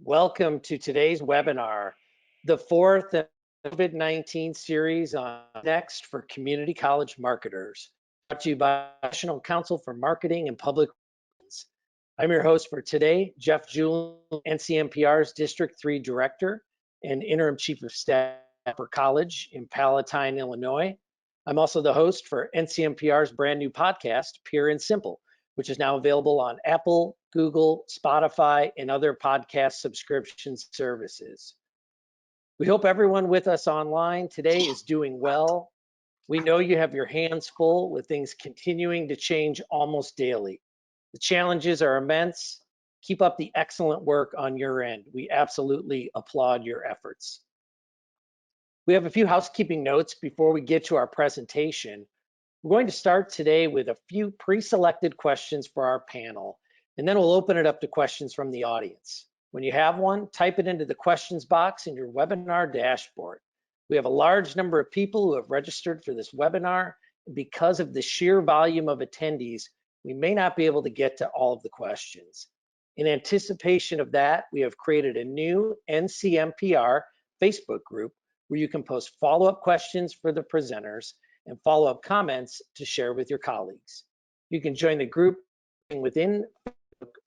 Welcome to today's webinar, the fourth COVID-19 series on Next for Community College Marketers, brought to you by National Council for Marketing and Public Relations. I'm your host for today, Jeff Julian, NCMPR's District 3 Director and Interim Chief of Staff at Harper College in Palatine, Illinois. I'm also the host for NCMPR's brand new podcast, Pure and Simple, which is now available on Apple, Google, Spotify, and other podcast subscription services. We hope everyone with us online today is doing well. We know you have your hands full with things continuing to change almost daily. The challenges are immense. Keep up the excellent work on your end. We absolutely applaud your efforts. We have a few housekeeping notes before we get to our presentation. We're going to start today with a few pre-selected questions for our panel, and then we'll open it up to questions from the audience. When you have one, type it into the questions box in your webinar dashboard. We have a large number of people who have registered for this webinar, and because of the sheer volume of attendees, we may not be able to get to all of the questions. In anticipation of that, we have created a new NCMPR Facebook group where you can post follow-up questions for the presenters and follow-up comments to share with your colleagues. You can join the group within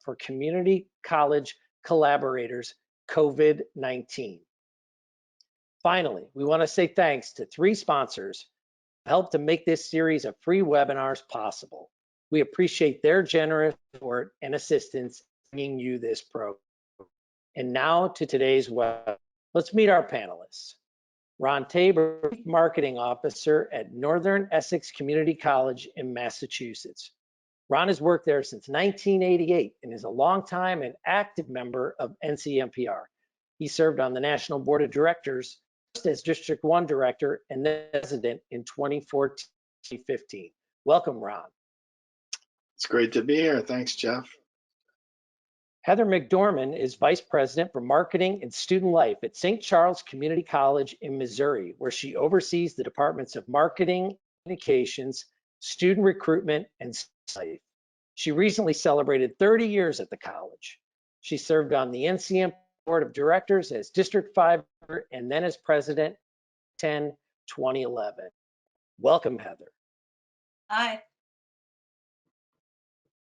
for Community College Collaborators COVID-19. Finally, we want to say thanks to 3 sponsors who helped to make this series of free webinars possible. We appreciate their generous support and assistance in bringing you this program. And now to today's webinar. Let's meet our panelists. Ron Tabor, Chief Marketing Officer at Northern Essex Community College in Massachusetts. Ron has worked there since 1988 and is a longtime and active member of NCMPR. He served on the National Board of Directors, first as District 1 Director and then President in 2014-2015. Welcome, Ron. It's great to be here. Thanks, Jeff. Heather McDorman is Vice President for Marketing and Student Life at St. Charles Community College in Missouri, where she oversees the departments of Marketing, Communications, Student Recruitment, and Life. She recently celebrated 30 years at the college. She served on the NCMPR Board of Directors as District 5 and then as President 2010-2011. Welcome, Heather. Hi.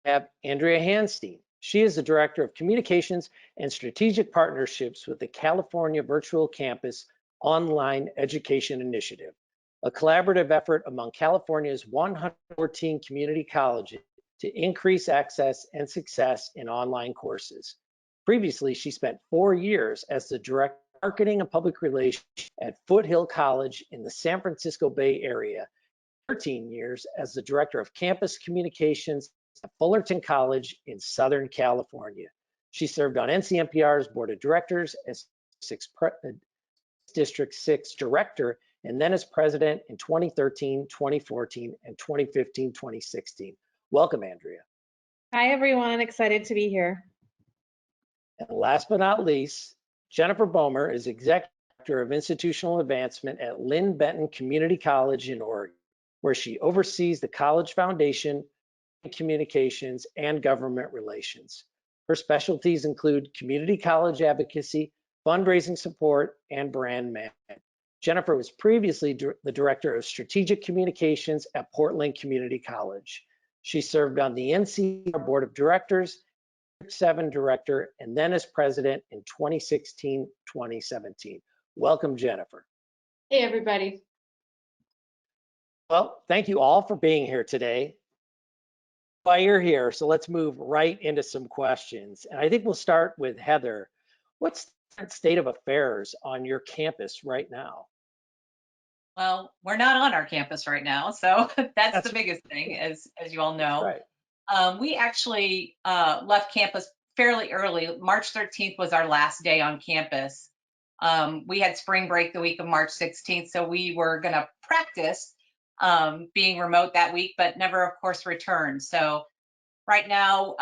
We have Andrea Hanstein. She is the Director of Communications and Strategic Partnerships with the California Virtual Campus Online Education Initiative, a collaborative effort among California's 114 community colleges to increase access and success in online courses. Previously, she spent 4 years as the Director of Marketing and Public Relations at Foothill College in the San Francisco Bay Area, 13 years as the Director of Campus Communications at Fullerton College in Southern California. She served on NCMPR's Board of Directors as District 6 Director and then as President in 2013, 2014, and 2015, 2016. Welcome, Andrea. Hi, everyone. Excited to be here. And last but not least, Jennifer Bomer is Executive Director of Institutional Advancement at Lynn Benton Community College in Oregon, where she oversees the College Foundation, Communications, and Government Relations. Her specialties include community college advocacy, fundraising support, and brand management. Jennifer was previously the Director of Strategic Communications at Portland Community College. She served on the NCMPR Board of Directors, District 7 Director, and then as President in 2016-2017. Welcome, Jennifer. Hey, everybody. Well, thank you all for being here today. Why you're here, so let's move right into some questions. And I think we'll start with Heather. What's the state of affairs on your campus right now? Well, we're not on our campus right now, so that's the biggest thing, as you all know. Right. We actually left campus fairly early. March 13th was our last day on campus. We had spring break the week of March 16th, so we were going to practice being remote that week, but never, of course, return. So right now,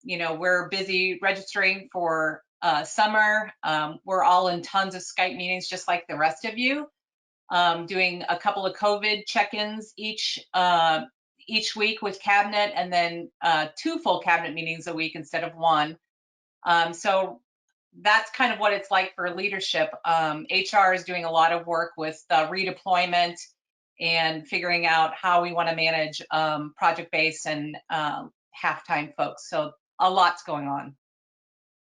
we're busy registering for summer. We're all in tons of Skype meetings, just like the rest of you, doing a couple of COVID check-ins each week with cabinet, and then 2 full cabinet meetings a week instead of 1. So that's kind of what it's like for leadership. HR is doing a lot of work with redeployment and figuring out how we want to manage project-based and half-time folks. So a lot's going on.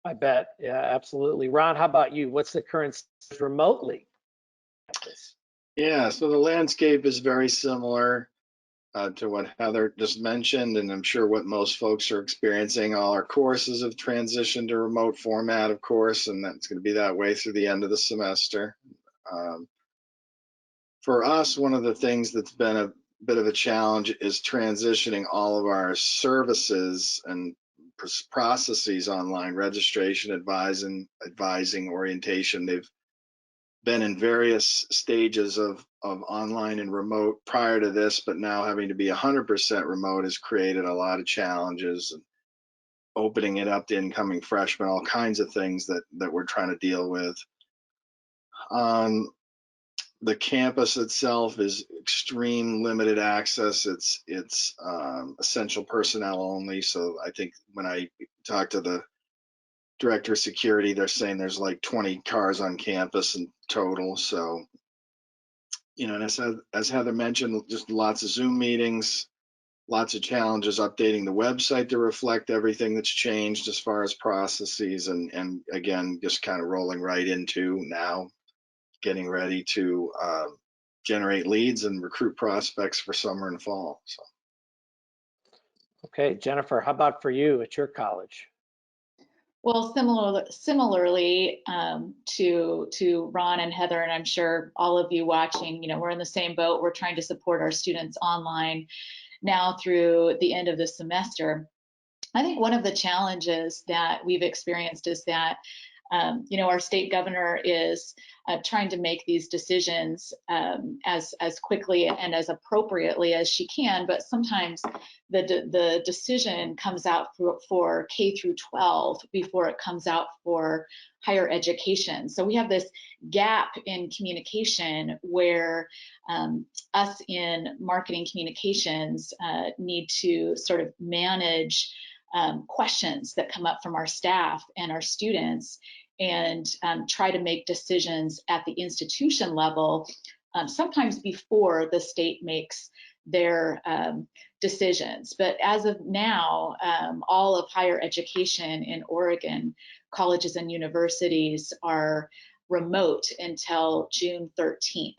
I bet. Yeah, absolutely. Ron, how about you? What's the current status remotely? Yeah, so the landscape is very similar to what Heather just mentioned, and I'm sure what most folks are experiencing. All our courses have transitioned to remote format, of course, and that's going to be that way through the end of the semester. For us, one of the things that's been a bit of a challenge is transitioning all of our services and processes online: registration, advising, orientation. They've been in various stages of online and remote prior to this, but now having to be 100% remote has created a lot of challenges, and opening it up to incoming freshmen, all kinds of things that we're trying to deal with. The campus itself is extreme limited access. It's essential personnel only. So I think when I talked to the director of security, they're saying there's like 20 cars on campus in total. So, you know, and as Heather mentioned, just lots of Zoom meetings, lots of challenges updating the website to reflect everything that's changed as far as processes, and again, just kind of rolling right into now getting ready to generate leads and recruit prospects for summer and fall. So. Okay, Jennifer, how about for you at your college? Well, similarly to Ron and Heather, and I'm sure all of you watching, you know, we're in the same boat. We're trying to support our students online now through the end of the semester. I think one of the challenges that we've experienced is that you know, our state governor is trying to make these decisions as quickly and as appropriately as she can, but sometimes the decision comes out for K through 12 before it comes out for higher education. So we have this gap in communication where us in marketing communications need to sort of manage questions that come up from our staff and our students, and try to make decisions at the institution level, sometimes before the state makes their decisions. But as of now, all of higher education in Oregon, colleges and universities are remote until June 13th.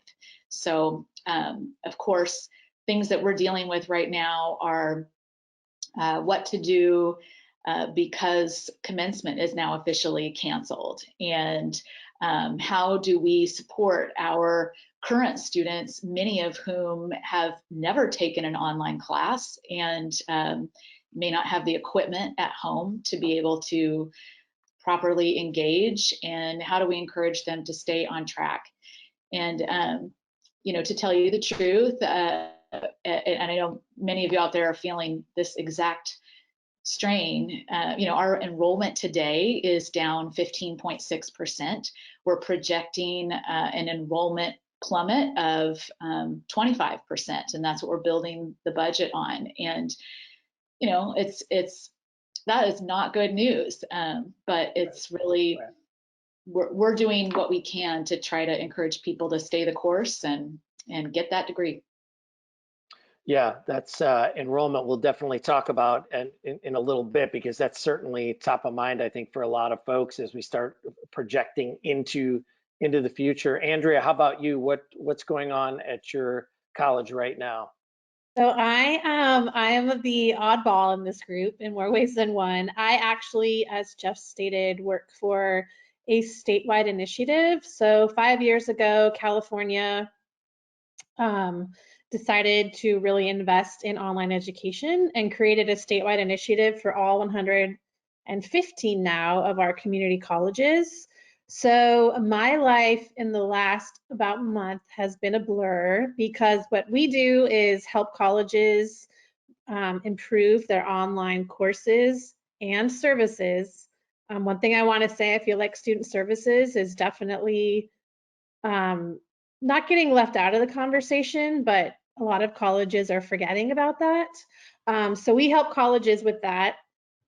So, of course, things that we're dealing with right now are what to do because commencement is now officially canceled, and how do we support our current students, many of whom have never taken an online class and may not have the equipment at home to be able to properly engage, and how do we encourage them to stay on track? And you know, to tell you the truth, and I know many of you out there are feeling this exact strain. You know, our enrollment today is down 15.6%. We're projecting an enrollment plummet of 25%, and that's what we're building the budget on. And you know, that is not good news, but it's really we're doing what we can to try to encourage people to stay the course and get that degree. Yeah, that's enrollment we'll definitely talk about in a little bit, because that's certainly top of mind, I think, for a lot of folks as we start projecting into the future. Andrea, how about you? What's going on at your college right now? So I am the oddball in this group in more ways than one. I actually, as Jeff stated, work for a statewide initiative. So 5 years ago, California decided to really invest in online education and created a statewide initiative for all 115 now of our community colleges. So my life in the last about month has been a blur, because what we do is help colleges improve their online courses and services. One thing I want to say, I feel like student services is definitely not getting left out of the conversation, but a lot of colleges are forgetting about that. So we help colleges with that.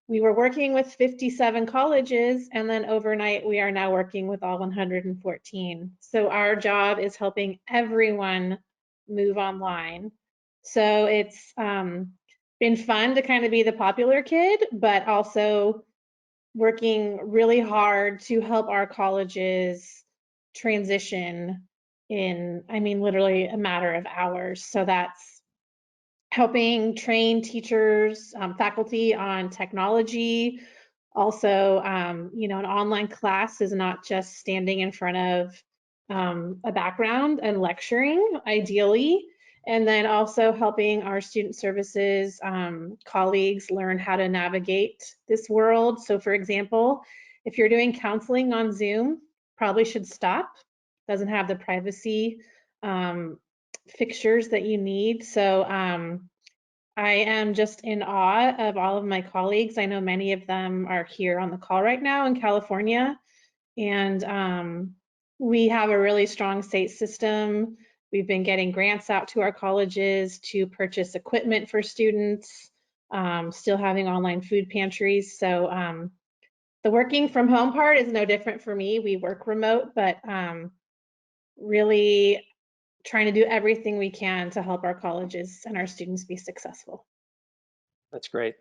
we were working with 57 colleges, and then overnight we are now working with all 114. So our job is helping everyone move online. So it's been fun to kind of be the popular kid, but also working really hard to help our colleges transition in, I mean, literally a matter of hours. So that's helping train teachers, faculty on technology. Also, you know, an online class is not just standing in front of a background and lecturing, ideally, and then also helping our student services colleagues learn how to navigate this world. So for example, if you're doing counseling on Zoom, probably should stop. Doesn't have the privacy fixtures that you need. So I am just in awe of all of my colleagues. I know many of them are here on the call right now in California, and we have a really strong state system. We've been getting grants out to our colleges to purchase equipment for students, still having online food pantries. So the working from home part is no different for me. We work remote, but really trying to do everything we can to help our colleges and our students be successful. That's great.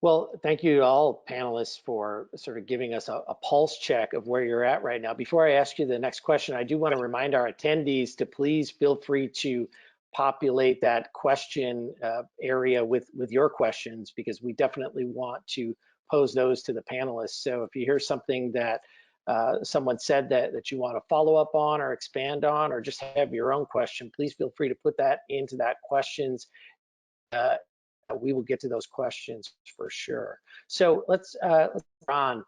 Well, thank you to all panelists for sort of giving us a pulse check of where you're at right now. Before I ask you the next question, I do want to remind our attendees to please feel free to populate that question area with your questions, because we definitely want to pose those to the panelists. So if you hear something that someone said that you want to follow up on or expand on, or just have your own question, please feel free to put that into that questions. We will get to those questions for sure. So let's Ron,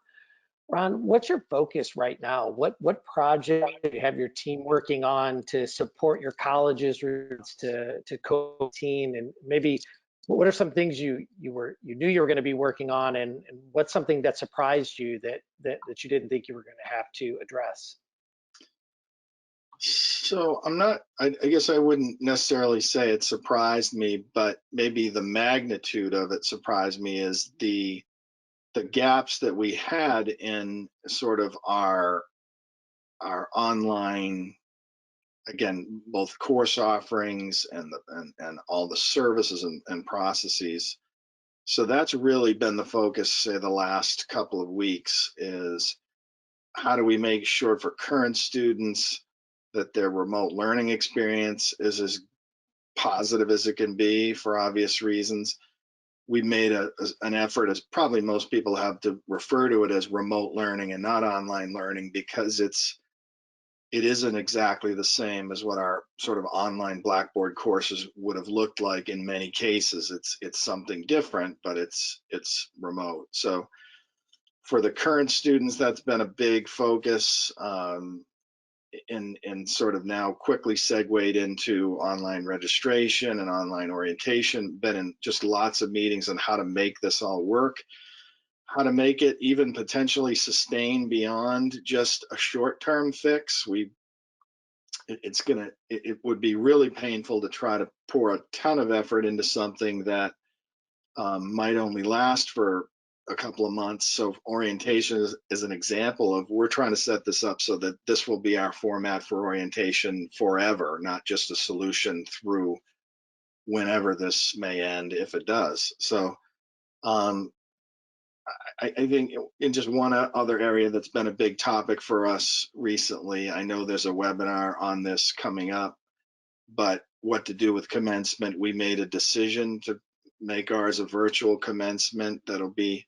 what's your focus right now? What project do you have your team working on to support your colleges to COVID-19, and maybe what are some things you knew you were going to be working on, and what's something that surprised you that you didn't think you were going to have to address? So I guess I wouldn't necessarily say it surprised me, but maybe the magnitude of it surprised me is the gaps that we had in sort of our online, again, both course offerings and all the services and processes. So that's really been the focus, say, the last couple of weeks, is how do we make sure for current students that their remote learning experience is as positive as it can be, for obvious reasons. We made an effort, as probably most people have, to refer to it as remote learning and not online learning, because it isn't exactly the same as what our sort of online Blackboard courses would have looked like in many cases. It's something different, but it's remote. So for the current students, that's been a big focus, and sort of now quickly segued into online registration and online orientation. Been in just lots of meetings on how to make this all work, how to make it even potentially sustain beyond just a short-term fix. It would be really painful to try to pour a ton of effort into something that might only last for a couple of months. So orientation is an example of, we're trying to set this up so that this will be our format for orientation forever, not just a solution through whenever this may end, if it does. So I think in just one other area that's been a big topic for us recently, I know there's a webinar on this coming up, but what to do with commencement. We made a decision to make ours a virtual commencement that'll be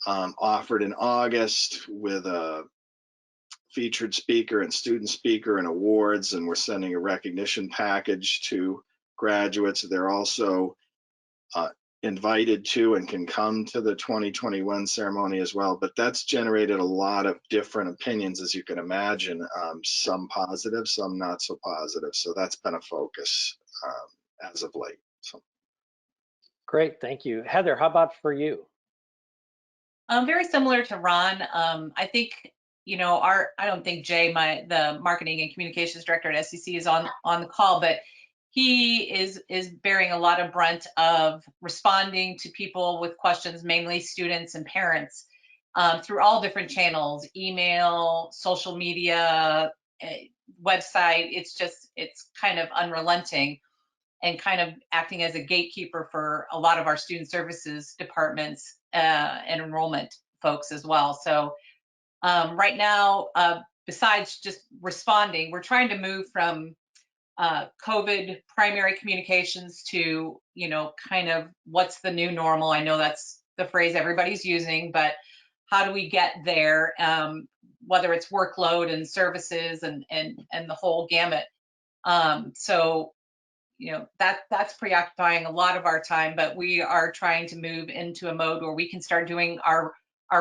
offered in August with a featured speaker and student speaker and awards, and we're sending a recognition package to graduates. They're also invited to and can come to the 2021 ceremony as well, but that's generated a lot of different opinions, as you can imagine, some positive, some not so positive. So that's been a focus as of late. So. Great, thank you. Heather, how about for you? Very similar to Ron. I think, you know, I don't think Jay, the marketing and communications director at SCC, is on the call, but he is bearing a lot of brunt of responding to people with questions, mainly students and parents, through all different channels, email, social media, website. It's kind of unrelenting and kind of acting as a gatekeeper for a lot of our student services departments and enrollment folks as well. So right now, besides just responding, we're trying to move from COVID primary communications to, kind of what's the new normal. I know that's the phrase everybody's using, but how do we get there? Whether it's workload and services and the whole gamut. So, that's preoccupying a lot of our time, but we are trying to move into a mode where we can start doing our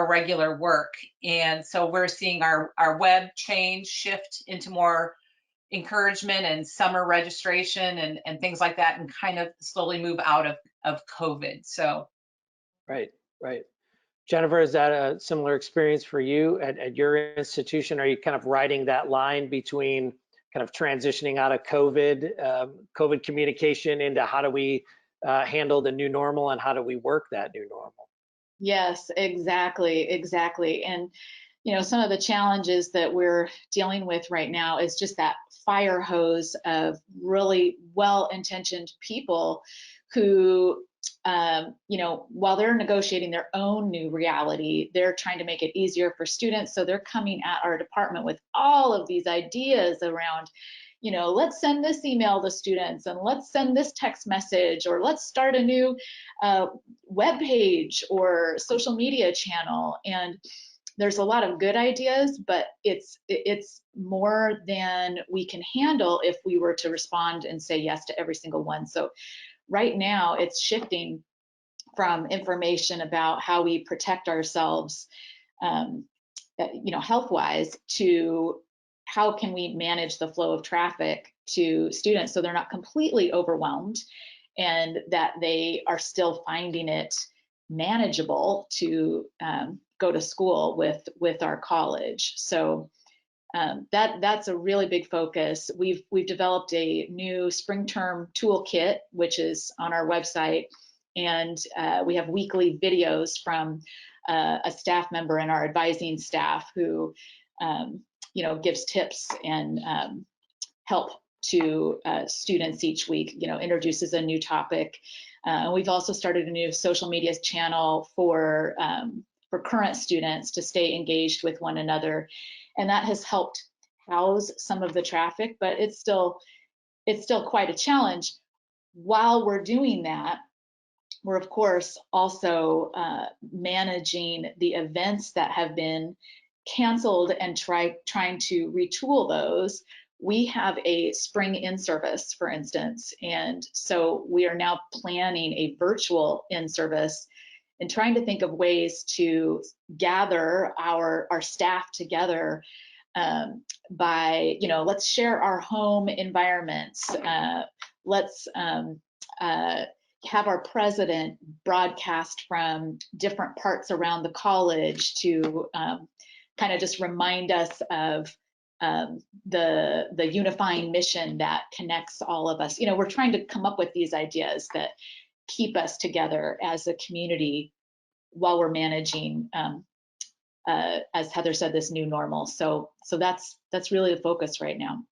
regular work. And so we're seeing our web shift into more encouragement and summer registration and things like that, and kind of slowly move out of COVID. So. Right. Jennifer, is that a similar experience for you at your institution? Are you kind of riding that line between kind of transitioning out of COVID communication into how do we handle the new normal and how do we work that new normal? Yes, exactly. And some of the challenges that we're dealing with right now is just that fire hose of really well-intentioned people who, while they're negotiating their own new reality, they're trying to make it easier for students. So they're coming at our department with all of these ideas around, let's send this email to students and let's send this text message, or let's start a new web page or social media channel. And there's a lot of good ideas, but it's more than we can handle if we were to respond and say yes to every single one. So right now it's shifting from information about how we protect ourselves, health-wise, to how can we manage the flow of traffic to students so they're not completely overwhelmed and that they are still finding it manageable to go to school with our college. So that's a really big focus. We've developed a new spring term toolkit, which is on our website, and we have weekly videos from a staff member in our advising staff who gives tips and help to students each week, introduces a new topic. We've also started a new social media channel for current students to stay engaged with one another. And that has helped house some of the traffic, but it's still quite a challenge. While we're doing that, we're of course also managing the events that have been canceled and trying to retool those. We have a spring in-service, for instance, and so we are now planning a virtual in-service and trying to think of ways to gather our staff together by, let's share our home environments. Let's have our president broadcast from different parts around the college to kind of just remind us of the unifying mission that connects all of us. We're trying to come up with these ideas that keep us together as a community while we're managing, as Heather said, this new normal. So that's really the focus right now.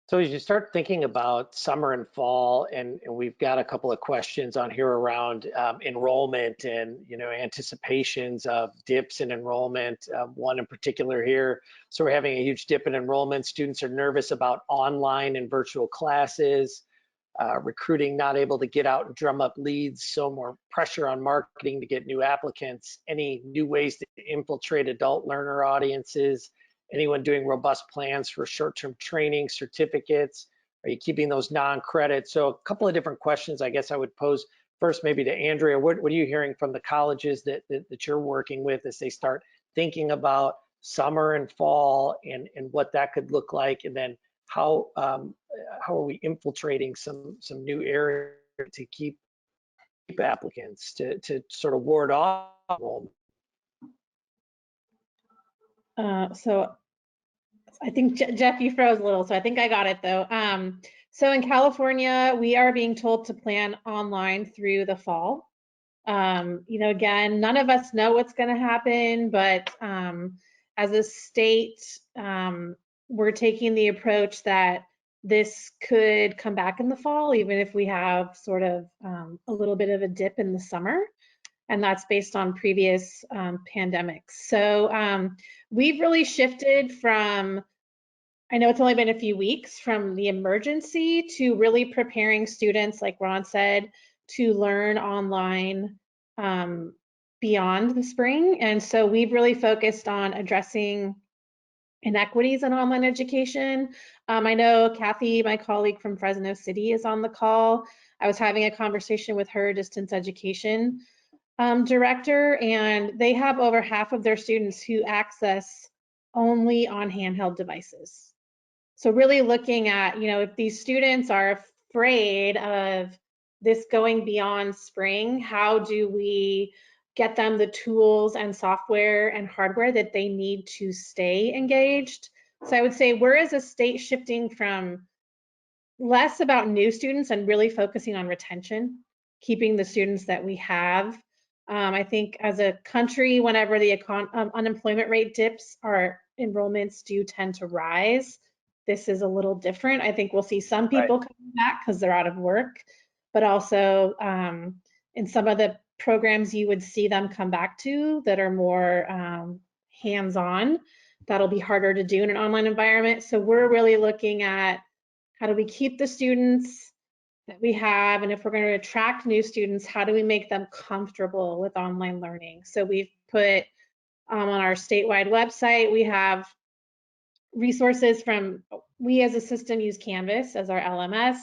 So as you start thinking about summer and fall, and we've got a couple of questions on here around enrollment and anticipations of dips in enrollment. One in particular here. So we're having a huge dip in enrollment. Students are nervous about online and virtual classes. Recruiting not able to get out and drum up leads, so more pressure on marketing to get new applicants. Any new ways to infiltrate adult learner audiences? Anyone doing robust plans for short-term training, certificates? Are you keeping those non-credit? So a couple of different questions I guess I would pose. First, maybe to Andrea, what are you hearing from the colleges that you're working with as they start thinking about summer and fall and what that could look like? And then how are we infiltrating some new areas to keep applicants to sort of ward off enrollment? So I think Jeff, you froze a little, so I think I got it though. So in California, we are being told to plan online through the fall. Again, none of us know what's going to happen, but as a state, we're taking the approach that this could come back in the fall, even if we have sort of a little bit of a dip in the summer. And that's based on previous pandemics. So we've really shifted from, I know it's only been a few weeks, from the emergency to really preparing students, like Ron said, to learn online beyond the spring. And so we've really focused on addressing inequities in online education. I know Kathy, my colleague from Fresno City, is on the call. I was having a conversation with her distance education director, and they have over half of their students who access only on handheld devices. So really looking at, if these students are afraid of this going beyond spring, how do we get them the tools and software and hardware that they need to stay engaged? So I would say we're, as a state, shifting from less about new students and really focusing on retention, keeping the students that we have. I think as a country, whenever the unemployment rate dips, our enrollments do tend to rise. This is a little different. I think we'll see some people coming back because they're out of work, but also in some of the programs you would see them come back to that are more hands-on, that'll be harder to do in an online environment. So we're really looking at how do we keep the students that we have, and if we're going to attract new students, how do we make them comfortable with online learning? So we've put on our statewide website, we have resources from, we as a system use Canvas as our LMS.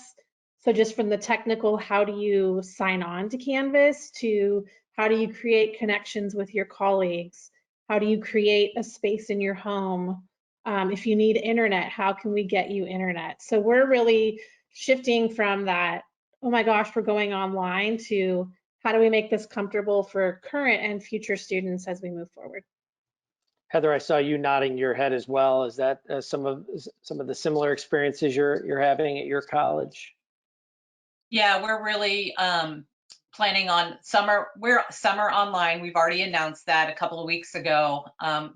So just from the technical, how do you sign on to Canvas, to how do you create connections with your colleagues? How do you create a space in your home? If you need internet, how can we get you internet? So we're really shifting from that, oh my gosh, we're going online, to how do we make this comfortable for current and future students as we move forward. Heather, I saw you nodding your head as well. Is that some of the similar experiences you're having at your college? Yeah, we're really planning on summer. We're summer online. We've already announced that a couple of weeks ago.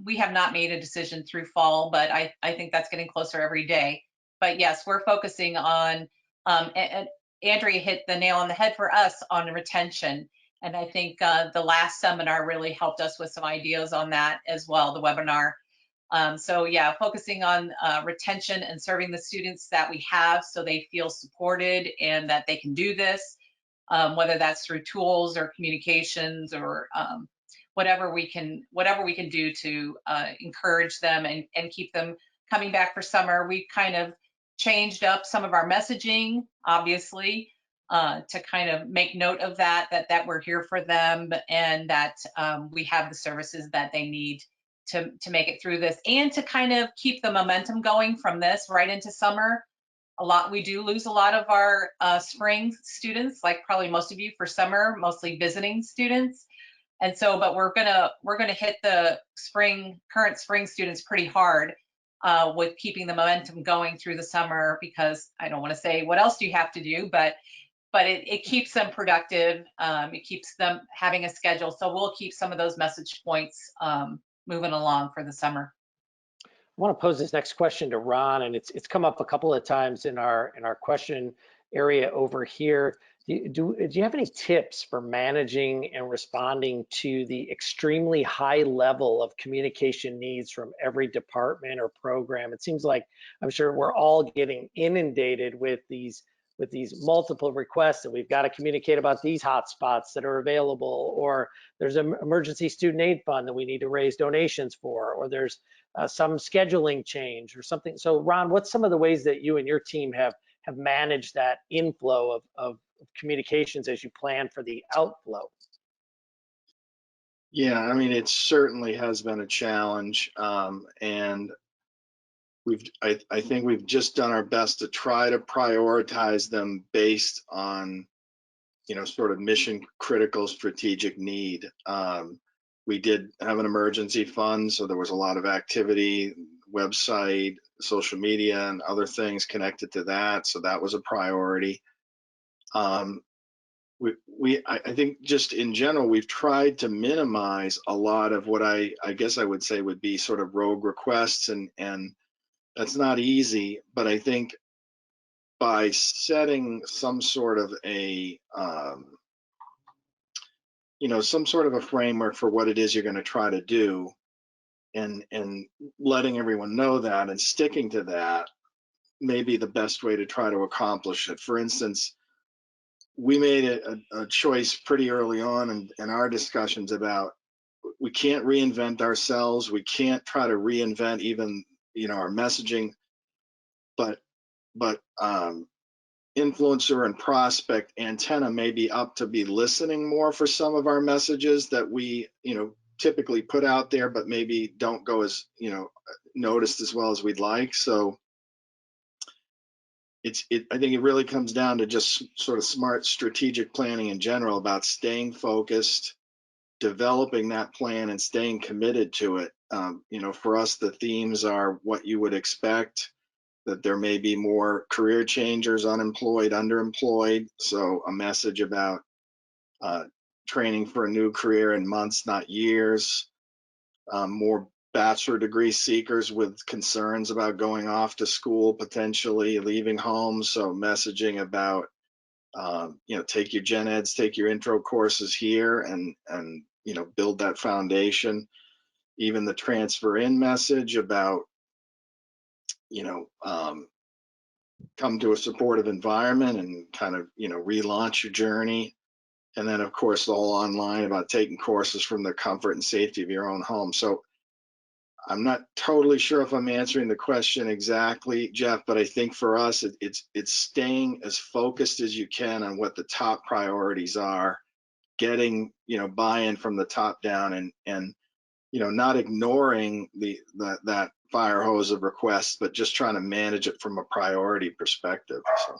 We have not made a decision through fall, but I think that's getting closer every day. But yes, we're focusing on, and Andrea hit the nail on the head for us on retention. And I think the last seminar really helped us with some ideas on that as well, the webinar. So yeah, focusing on retention and serving the students that we have so they feel supported and that they can do this, whether that's through tools or communications or whatever we can do to encourage them and keep them coming back for summer. We kind of changed up some of our messaging, obviously, to kind of make note of that we're here for them, and that we have the services that they need to make it through this, and to kind of keep the momentum going from this right into summer. We do lose a lot of our spring students, like probably most of you, for summer, mostly visiting students. And so, but we're gonna hit the current spring students pretty hard with keeping the momentum going through the summer, because I don't want to say what else do you have to do, but it keeps them productive. It keeps them having a schedule. So we'll keep some of those message points moving along for the summer. I want to pose this next question to Ron, and it's come up a couple of times in our question area over here. Do you have any tips for managing and responding to the extremely high level of communication needs from every department or program? It seems like, I'm sure we're all getting inundated with these multiple requests, and we've got to communicate about these hotspots that are available, or there's an emergency student aid fund that we need to raise donations for, or there's some scheduling change or something. So Ron, what's some of the ways that you and your team have managed that inflow of communications as you plan for the outflow? Yeah, I mean, it certainly has been a challenge, and I think we've just done our best to try to prioritize them based on, sort of mission critical strategic need. We did have an emergency fund, so there was a lot of activity, website, social media and other things connected to that. So that was a priority. I think just in general, we've tried to minimize a lot of what I guess I would say would be sort of rogue requests, and that's not easy, but I think by setting some sort of a some sort of a framework for what it is you're going to try to do, and letting everyone know that and sticking to that may be the best way to try to accomplish it. For instance, we made a choice pretty early on in our discussions about, we can't reinvent ourselves. We can't try to reinvent even, our messaging, but influencer and prospect antenna may be up to be listening more for some of our messages that we, typically put out there, but maybe don't go as, noticed as well as we'd like. So I think it really comes down to just sort of smart strategic planning in general, about staying focused, developing that plan, and staying committed to it. For us, the themes are what you would expect, that there may be more career changers, unemployed, underemployed. So a message about training for a new career in months, not years. More bachelor degree seekers with concerns about going off to school, potentially leaving home. So messaging about, take your gen eds, take your intro courses here, and build that foundation. Even the transfer in message about, come to a supportive environment and kind of, relaunch your journey. And then of course, the whole online about taking courses from the comfort and safety of your own home. So I'm not totally sure if I'm answering the question exactly, Jeff, but I think for us, it's staying as focused as you can on what the top priorities are, getting, buy-in from the top down, and not ignoring that fire hose of requests, but just trying to manage it from a priority perspective. So.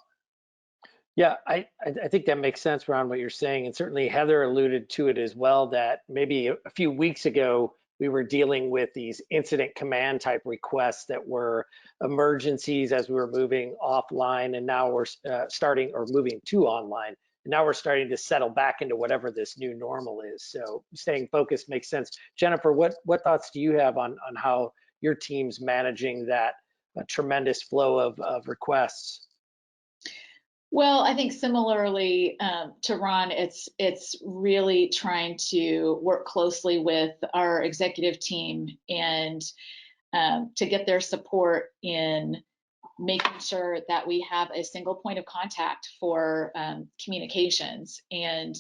Yeah, I think that makes sense, Ron, what you're saying. And certainly Heather alluded to it as well, that maybe a few weeks ago, we were dealing with these incident command type requests that were emergencies as we were moving offline, and now we're moving to online. And now we're starting to settle back into whatever this new normal is. So staying focused makes sense. Jennifer, what thoughts do you have on how your team's managing that tremendous flow of requests? Well, I think similarly to Ron, it's really trying to work closely with our executive team and to get their support in making sure that we have a single point of contact for communications. And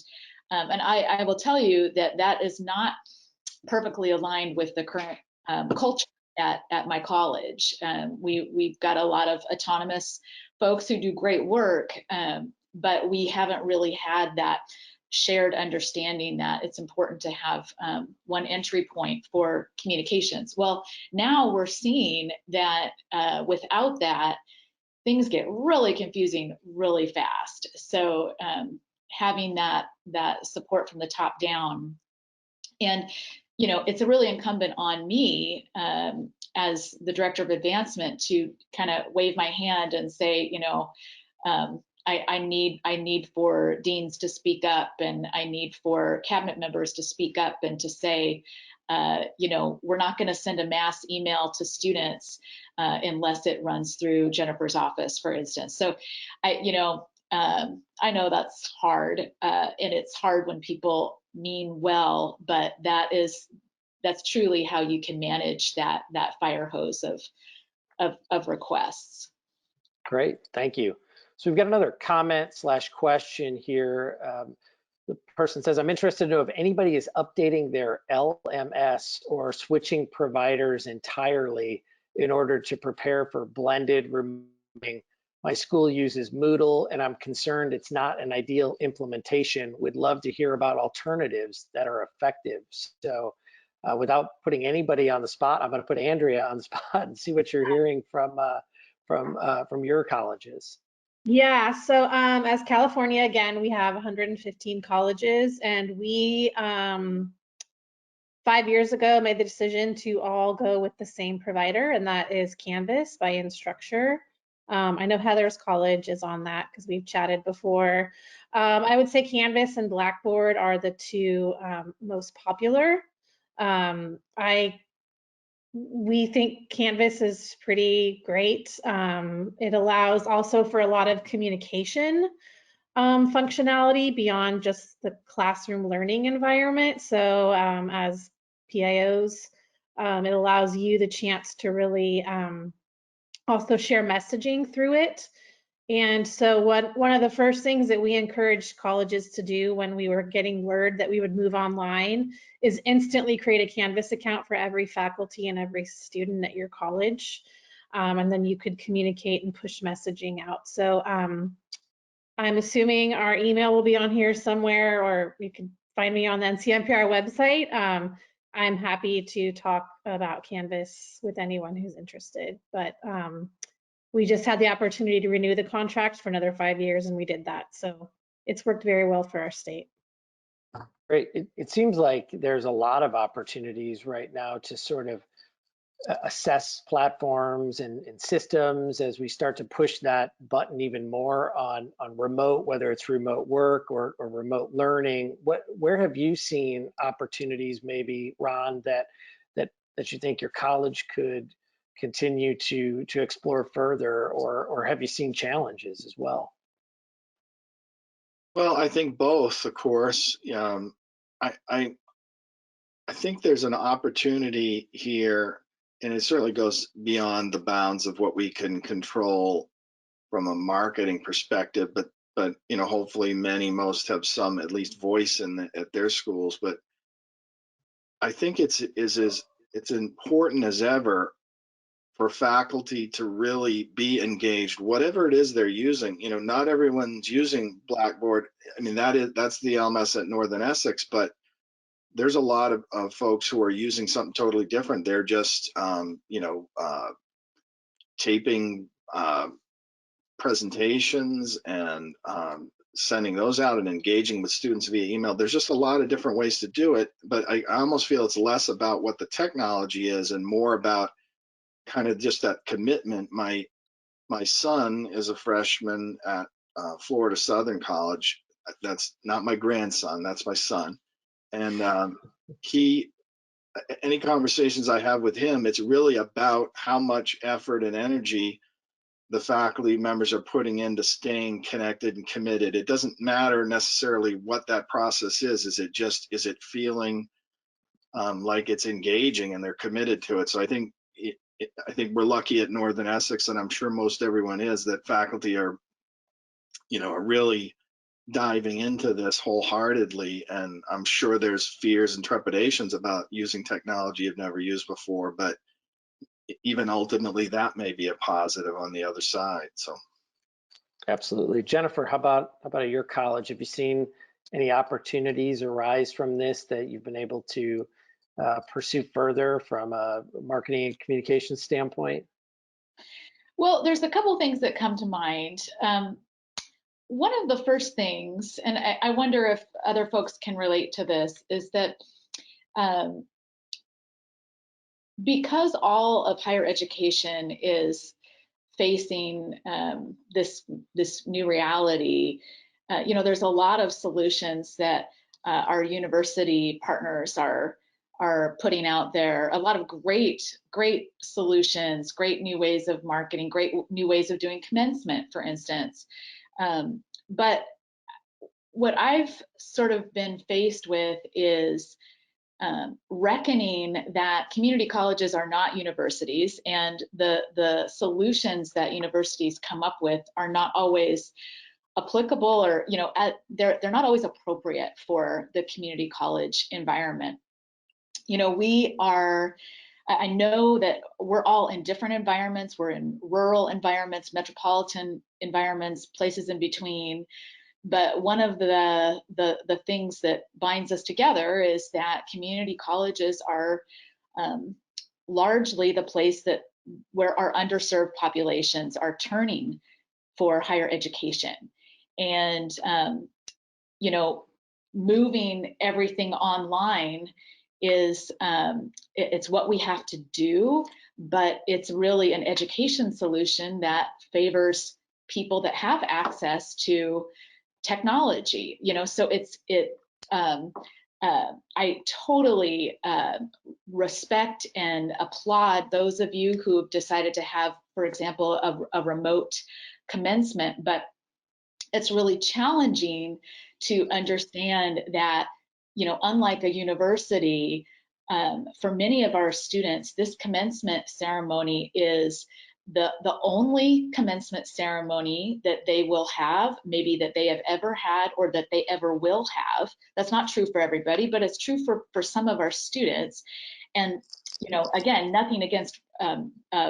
I will tell you that is not perfectly aligned with the current culture at my college. We've got a lot of autonomous folks who do great work, but we haven't really had that shared understanding that it's important to have one entry point for communications. Well, now we're seeing that without that, things get really confusing really fast. So having that support from the top down, and it's really incumbent on me as the director of advancement to kind of wave my hand and say, I need for deans to speak up, and I need for cabinet members to speak up and to say, we're not going to send a mass email to students unless it runs through Jennifer's office, for instance. So I know that's hard, and it's hard when people mean well, but that's truly how you can manage that fire hose of requests. Great, thank you. So we've got another comment/question here. The person says, I'm interested to know if anybody is updating their LMS or switching providers entirely in order to prepare for blended remoting. My school uses Moodle, and I'm concerned it's not an ideal implementation. Would love to hear about alternatives that are effective. So without putting anybody on the spot, I'm going to put Andrea on the spot and see what you're hearing from your colleges. Yeah, so as California, again, we have 115 colleges, and we 5 years ago, made the decision to all go with the same provider, and that is Canvas by Instructure. I know Heather's College is on that because we've chatted before. I would say Canvas and Blackboard are the two most popular. We think Canvas is pretty great. It allows also for a lot of communication functionality beyond just the classroom learning environment. So as PIOs, it allows you the chance to really also share messaging through it. And so one of the first things that we encouraged colleges to do when we were getting word that we would move online is instantly create a Canvas account for every faculty and every student at your college. And then you could communicate and push messaging out. So I'm assuming our email will be on here somewhere, or you can find me on the NCMPR website. I'm happy to talk about Canvas with anyone who's interested, but we just had the opportunity to renew the contract for another 5 years, and we did that. So it's worked very well for our state. Great. It seems like there's a lot of opportunities right now to sort of assess platforms and systems as we start to push that button even more on remote, whether it's remote work or remote learning. Where have you seen opportunities, maybe, Ron, that you think your college could continue to explore further, or have you seen challenges as well? Well, I think both, of course. I think there's an opportunity here, and it certainly goes beyond the bounds of what we can control from a marketing perspective. But hopefully most have some at least voice at their schools. But I think it's important as ever for faculty to really be engaged, whatever it is they're using. Not everyone's using Blackboard. I mean, that's the LMS at Northern Essex, but there's a lot of folks who are using something totally different. They're just, taping presentations and sending those out and engaging with students via email. There's just a lot of different ways to do it, but I almost feel it's less about what the technology is and more about kind of just that commitment. My son is a freshman at Florida Southern College. That's not my grandson, that's my son. And any conversations I have with him, it's really about how much effort and energy the faculty members are putting into staying connected and committed. It doesn't matter necessarily what that process is. Is it feeling like it's engaging and they're committed to it? So I think we're lucky at Northern Essex, and I'm sure most everyone is, that faculty are really diving into this wholeheartedly. And I'm sure there's fears and trepidations about using technology you've never used before, but even ultimately that may be a positive on the other side. So absolutely. Jennifer, how about at your college? Have you seen any opportunities arise from this that you've been able to pursue further from a marketing and communication standpoint? Well, there's a couple things that come to mind. One of the first things, and I wonder if other folks can relate to this, is that because all of higher education is facing this new reality, there's a lot of solutions that our university partners are putting out there. A lot of great solutions, great new ways of marketing, great new ways of doing commencement, for instance. But what I've sort of been faced with is reckoning that community colleges are not universities, and the solutions that universities come up with are not always applicable, or they're not always appropriate for the community college environment. I know that we're all in different environments. We're in rural environments, metropolitan environments, places in between. But one of the things that binds us together is that community colleges are largely the place where our underserved populations are turning for higher education. And moving everything online is it's what we have to do, but it's really an education solution that favors people that have access to technology. So I totally respect and applaud those of you who have decided to have, for example, a remote commencement, but it's really challenging to understand that, unlike a university, for many of our students, this commencement ceremony is the only commencement ceremony that they will have, maybe that they have ever had or that they ever will have. That's not true for everybody, but it's true for some of our students. And, again, nothing against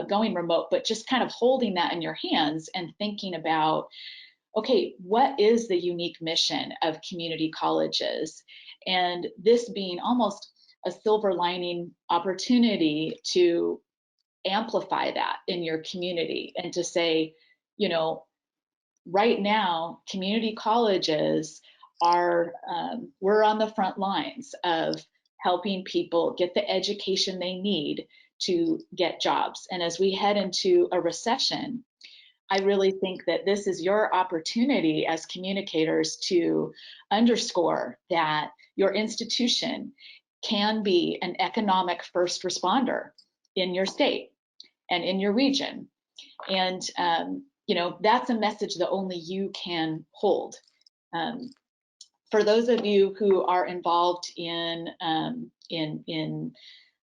going remote, but just kind of holding that in your hands and thinking about, okay, what is the unique mission of community colleges? And this being almost a silver lining opportunity to amplify that in your community and to say, right now, community colleges are, we're on the front lines of helping people get the education they need to get jobs. And as we head into a recession, I really think that this is your opportunity as communicators to underscore that your institution can be an economic first responder in your state and in your region. And, that's a message that only you can hold. For those of you who are involved in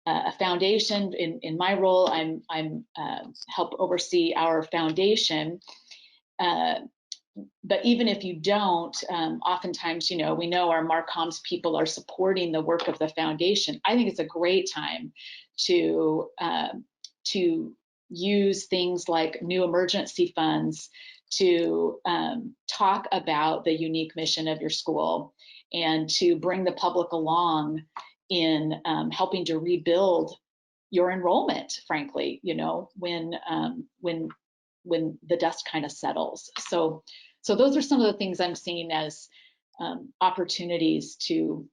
a foundation, in my role, I'm help oversee our foundation. But even if you don't, oftentimes, we know our Marcoms people are supporting the work of the foundation. I think it's a great time to use things like new emergency funds to talk about the unique mission of your school and to bring the public along in helping to rebuild your enrollment, frankly, when the dust kind of settles. So those are some of the things I'm seeing as opportunities to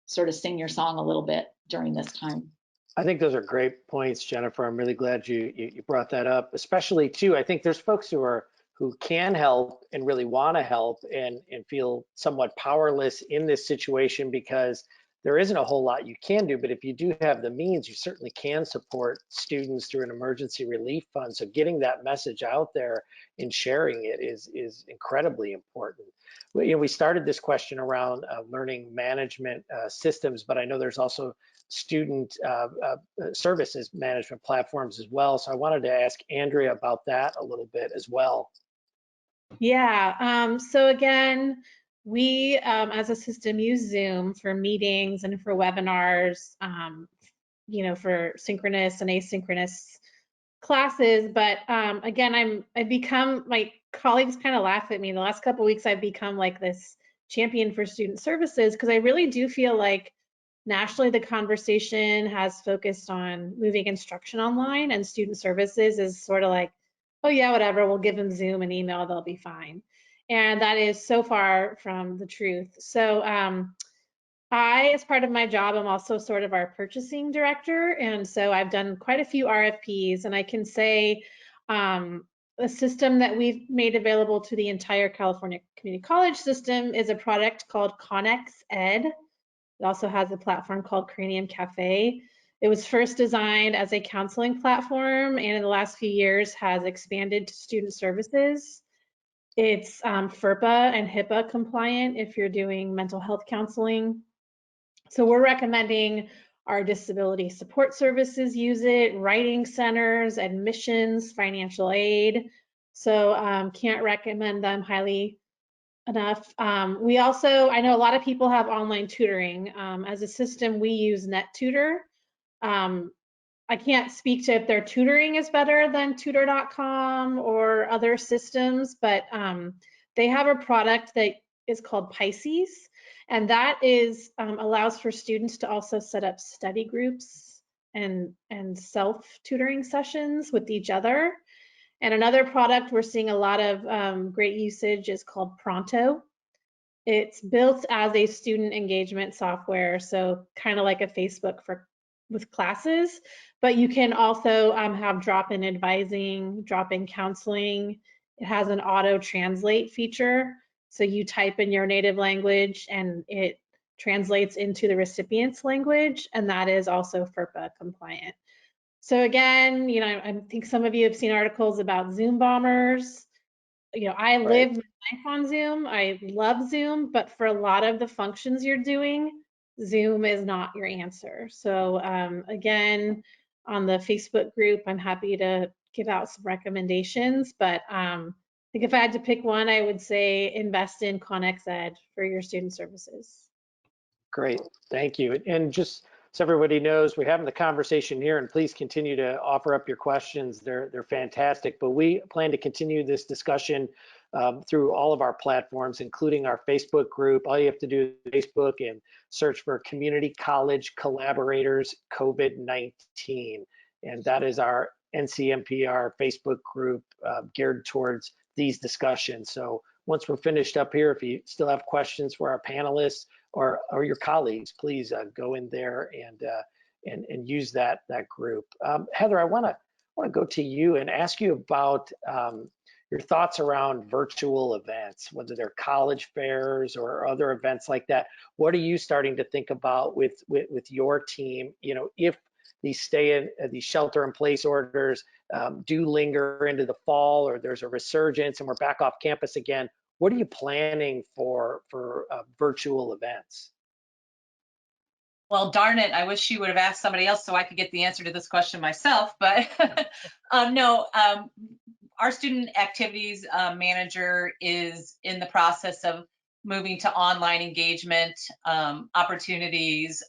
sort of sing your song a little bit during this time. I think those are great points, Jennifer. I'm really glad you brought that up, especially too. I think there's folks who can help and really want to help and feel somewhat powerless in this situation because there isn't a whole lot you can do, but if you do have the means, you certainly can support students through an emergency relief fund. So getting that message out there and sharing it is incredibly important. We started this question around learning management systems, but I know there's also student services management platforms as well. So I wanted to ask Andrea about that a little bit as well. Yeah, so again, we as a system use Zoom for meetings and for webinars, for synchronous and asynchronous classes. But again, I've become, my colleagues kind of laugh at me. The last couple of weeks, I've become like this champion for student services because I really do feel like nationally the conversation has focused on moving instruction online, and student services is sort of like, oh yeah, whatever, we'll give them Zoom and email, they'll be fine. And that is so far from the truth. So I, as part of my job, I'm also sort of our purchasing director. And so I've done quite a few RFPs, and I can say a system that we've made available to the entire California Community College system is a product called Connex Ed. It also has a platform called Cranium Cafe. It was first designed as a counseling platform, and in the last few years has expanded to student services. It's FERPA and HIPAA compliant if you're doing mental health counseling. So we're recommending our disability support services use it, writing centers, admissions, financial aid. So can't recommend them highly enough. We also, I know a lot of people have online tutoring. As a system, we use NetTutor. I can't speak to if their tutoring is better than tutor.com or other systems, but they have a product that is called Pisces, and that is allows for students to also set up study groups and self-tutoring sessions with each other. And another product we're seeing a lot of great usage is called Pronto. It's built as a student engagement software, so kind of like a Facebook with classes, but you can also have drop-in advising, drop-in counseling. It has an auto translate feature, so you type in your native language and it translates into the recipient's language, and that is also FERPA compliant. So again, I think some of you have seen articles about Zoom bombers. I live my life on Zoom. I love Zoom, but for a lot of the functions you're doing, Zoom is not your answer. So again, on the Facebook group, I'm happy to give out some recommendations, but I think if I had to pick one, I would say invest in ConexEd for your student services. Great, thank you. And just so everybody knows, we're having the conversation here, and please continue to offer up your questions. They're fantastic, but we plan to continue this discussion through all of our platforms, including our Facebook group. All you have to do is Facebook and search for Community College Collaborators COVID-19. And that is our NCMPR Facebook group geared towards these discussions. So once we're finished up here, if you still have questions for our panelists or your colleagues, please go in there and use that group. Heather, I want to go to you and ask you about your thoughts around virtual events, whether they're college fairs or other events like that. What are you starting to think about with your team? If these these shelter-in-place orders do linger into the fall, or there's a resurgence and we're back off campus again, what are you planning for virtual events? Well, darn it, I wish you would have asked somebody else so I could get the answer to this question myself, but no, our student activities manager is in the process of moving to online engagement opportunities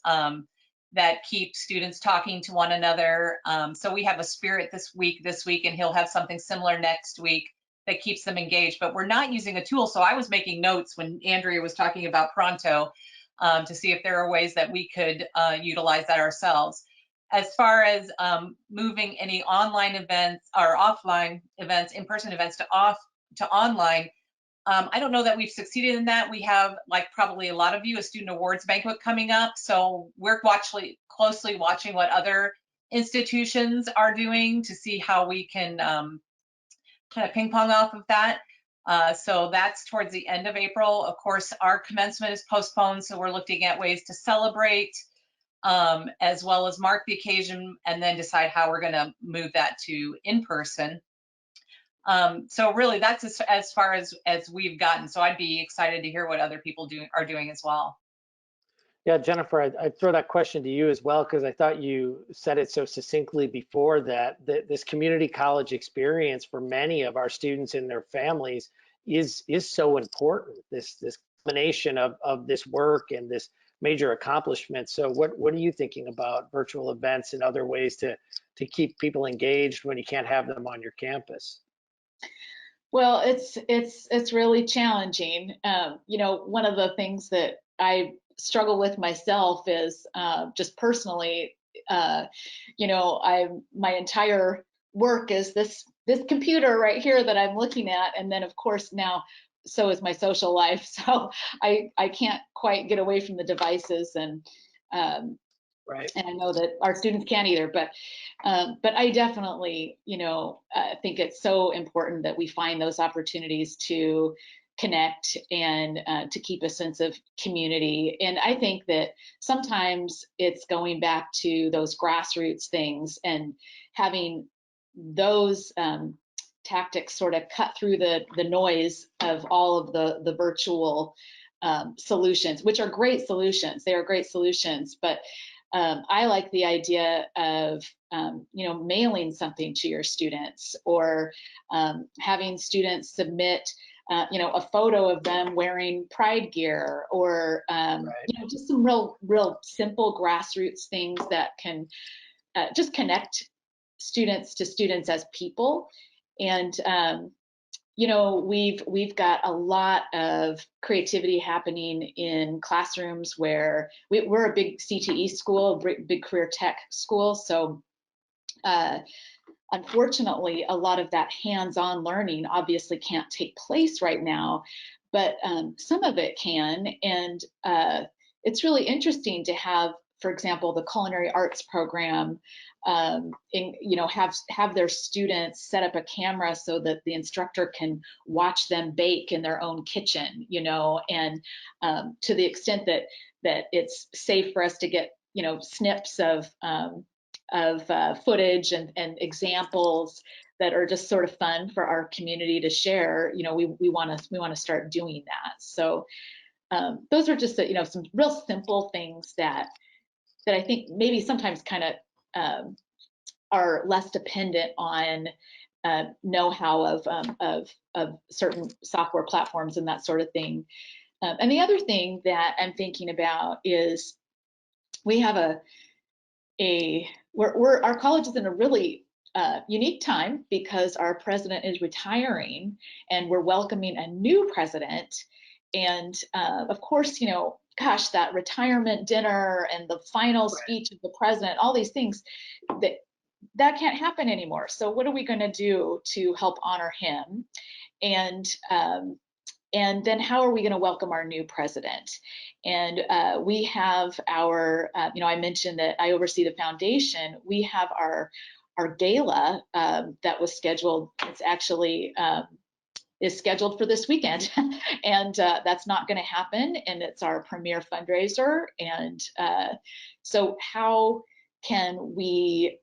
that keep students talking to one another. So we have a spirit this week, and he'll have something similar next week that keeps them engaged, but we're not using a tool. So I was making notes when Andrea was talking about Pronto to see if there are ways that we could utilize that ourselves. As far as moving any online events or offline events, in-person events to online, I don't know that we've succeeded in that. We have, like probably a lot of you, a student awards banquet coming up. So we're closely watching what other institutions are doing to see how we can kind of ping pong off of that. So that's towards the end of April. Of course, our commencement is postponed, so we're looking at ways to celebrate as well as mark the occasion and then decide how we're going to move that to in-person. So really that's as far as we've gotten. So I'd be excited to hear what other people are doing as well. Yeah, Jennifer, I'd throw that question to you as well, because I thought you said it so succinctly before that this community college experience for many of our students and their families is so important, this combination of this work and this major accomplishment. So what are you thinking about virtual events and other ways to keep people engaged when you can't have them on your campus? Well, it's really challenging. One of the things that I struggle with myself is just personally, my entire work is this computer right here that I'm looking at, and then of course now so is my social life. So I can't quite get away from the devices, and right. And I know that our students can't either, but I definitely, think it's so important that we find those opportunities to connect and to keep a sense of community. And I think that sometimes it's going back to those grassroots things and having those tactics sort of cut through the noise of all of the virtual solutions, which are great solutions. They are great solutions, but I like the idea of, mailing something to your students, or having students submit, a photo of them wearing Pride gear, or, right. Just some real simple grassroots things that can just connect students to students as people. And, we've got a lot of creativity happening in classrooms where we're a big CTE school, big career tech school. So unfortunately, a lot of that hands-on learning obviously can't take place right now, but some of it can. And it's really interesting to have, for example, the culinary arts program, have their students set up a camera so that the instructor can watch them bake in their own kitchen, and to the extent that it's safe for us to get, snips of footage and examples that are just sort of fun for our community to share. We want to start doing that. So those are just some real simple things that I think maybe sometimes kind of are less dependent on know-how of certain software platforms and that sort of thing. And the other thing that I'm thinking about is we have our college is in a really unique time because our president is retiring and we're welcoming a new president. And of course, gosh, that retirement dinner and the final speech of the president, all these things, that can't happen anymore. So what are we going to do to help honor him? And then how are we going to welcome our new president? And we have our, I mentioned that I oversee the foundation. We have our gala that was scheduled. It's actually is scheduled for this weekend, and that's not going to happen. And it's our premier fundraiser. And so how can we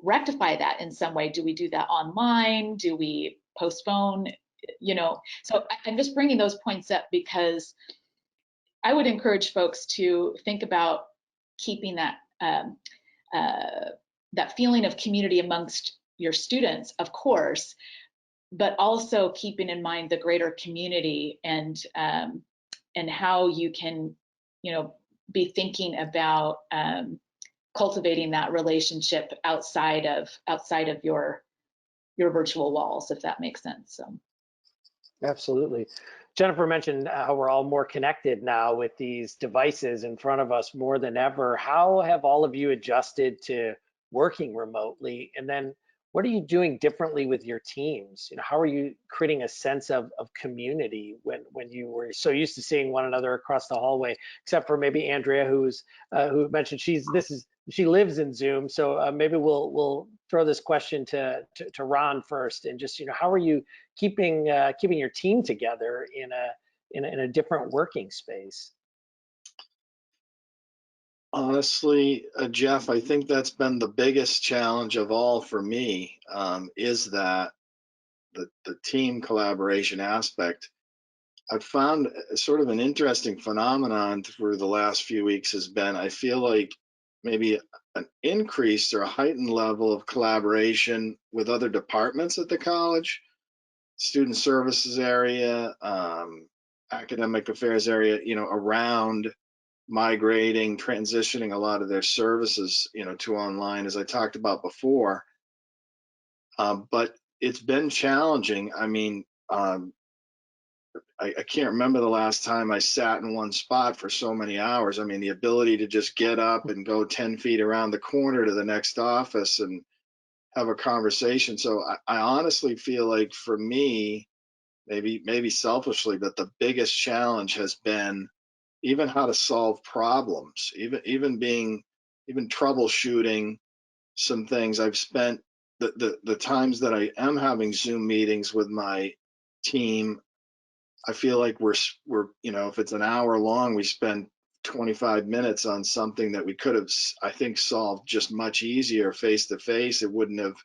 rectify that in some way? Do we do that online? Do we postpone? So I'm just bringing those points up because I would encourage folks to think about keeping that that feeling of community amongst your students, of course, but also keeping in mind the greater community and how you can, be thinking about cultivating that relationship outside of your virtual walls, if that makes sense. So. Absolutely. Jennifer mentioned how we're all more connected now with these devices in front of us more than ever. How have all of you adjusted to working remotely? And then what are you doing differently with your teams? How are you creating a sense of community when you were so used to seeing one another across the hallway, except for maybe Andrea, who mentioned she lives in Zoom. So maybe we'll throw this question to Ron first, and just how are you keeping your team together in a different working space? Honestly, Jeff, I think that's been the biggest challenge of all for me, is that the team collaboration aspect. I've found sort of an interesting phenomenon through the last few weeks has been, I feel like maybe an increased or a heightened level of collaboration with other departments at the college, student services area, academic affairs area, around migrating, transitioning a lot of their services, to online, as I talked about before. But it's been challenging. I mean, I can't remember the last time I sat in one spot for so many hours. I mean, the ability to just get up and go 10 feet around the corner to the next office and have a conversation. So I honestly feel like for me, maybe selfishly, but the biggest challenge has been even how to solve problems, even troubleshooting some things. I've spent the times that I am having Zoom meetings with my team, I feel like we're if it's an hour long, we spend 25 minutes on something that we could have, I think, solved just much easier face to face. It wouldn't have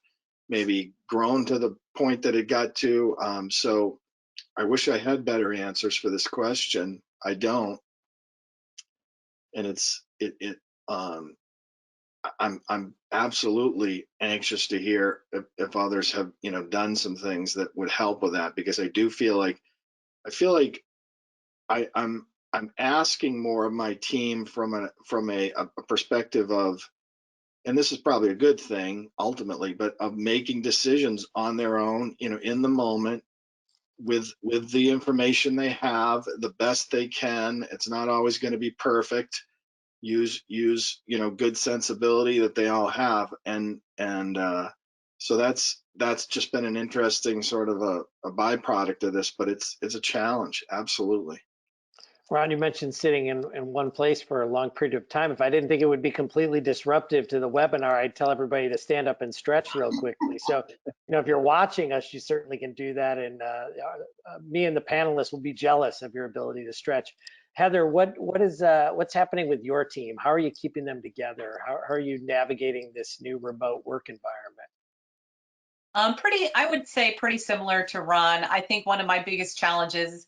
maybe grown to the point that it got to. So I wish I had better answers for this question. I don't. And I'm absolutely anxious to hear if others have, done some things that would help with that, because I feel like I'm asking more of my team from a perspective of, and this is probably a good thing ultimately, but of making decisions on their own, in the moment, with the information they have, the best they can. It's not always going to be perfect. Use good sensibility that they all have, and so that's that's just been an interesting sort of a byproduct of this, but it's a challenge, absolutely. Ron, you mentioned sitting in one place for a long period of time. If I didn't think it would be completely disruptive to the webinar, I'd tell everybody to stand up and stretch real quickly. So, if you're watching us, you certainly can do that. And me and the panelists will be jealous of your ability to stretch. Heather, what's happening with your team? How are you keeping them together? How are you navigating this new remote work environment? I would say pretty similar to Ron. I think one of my biggest challenges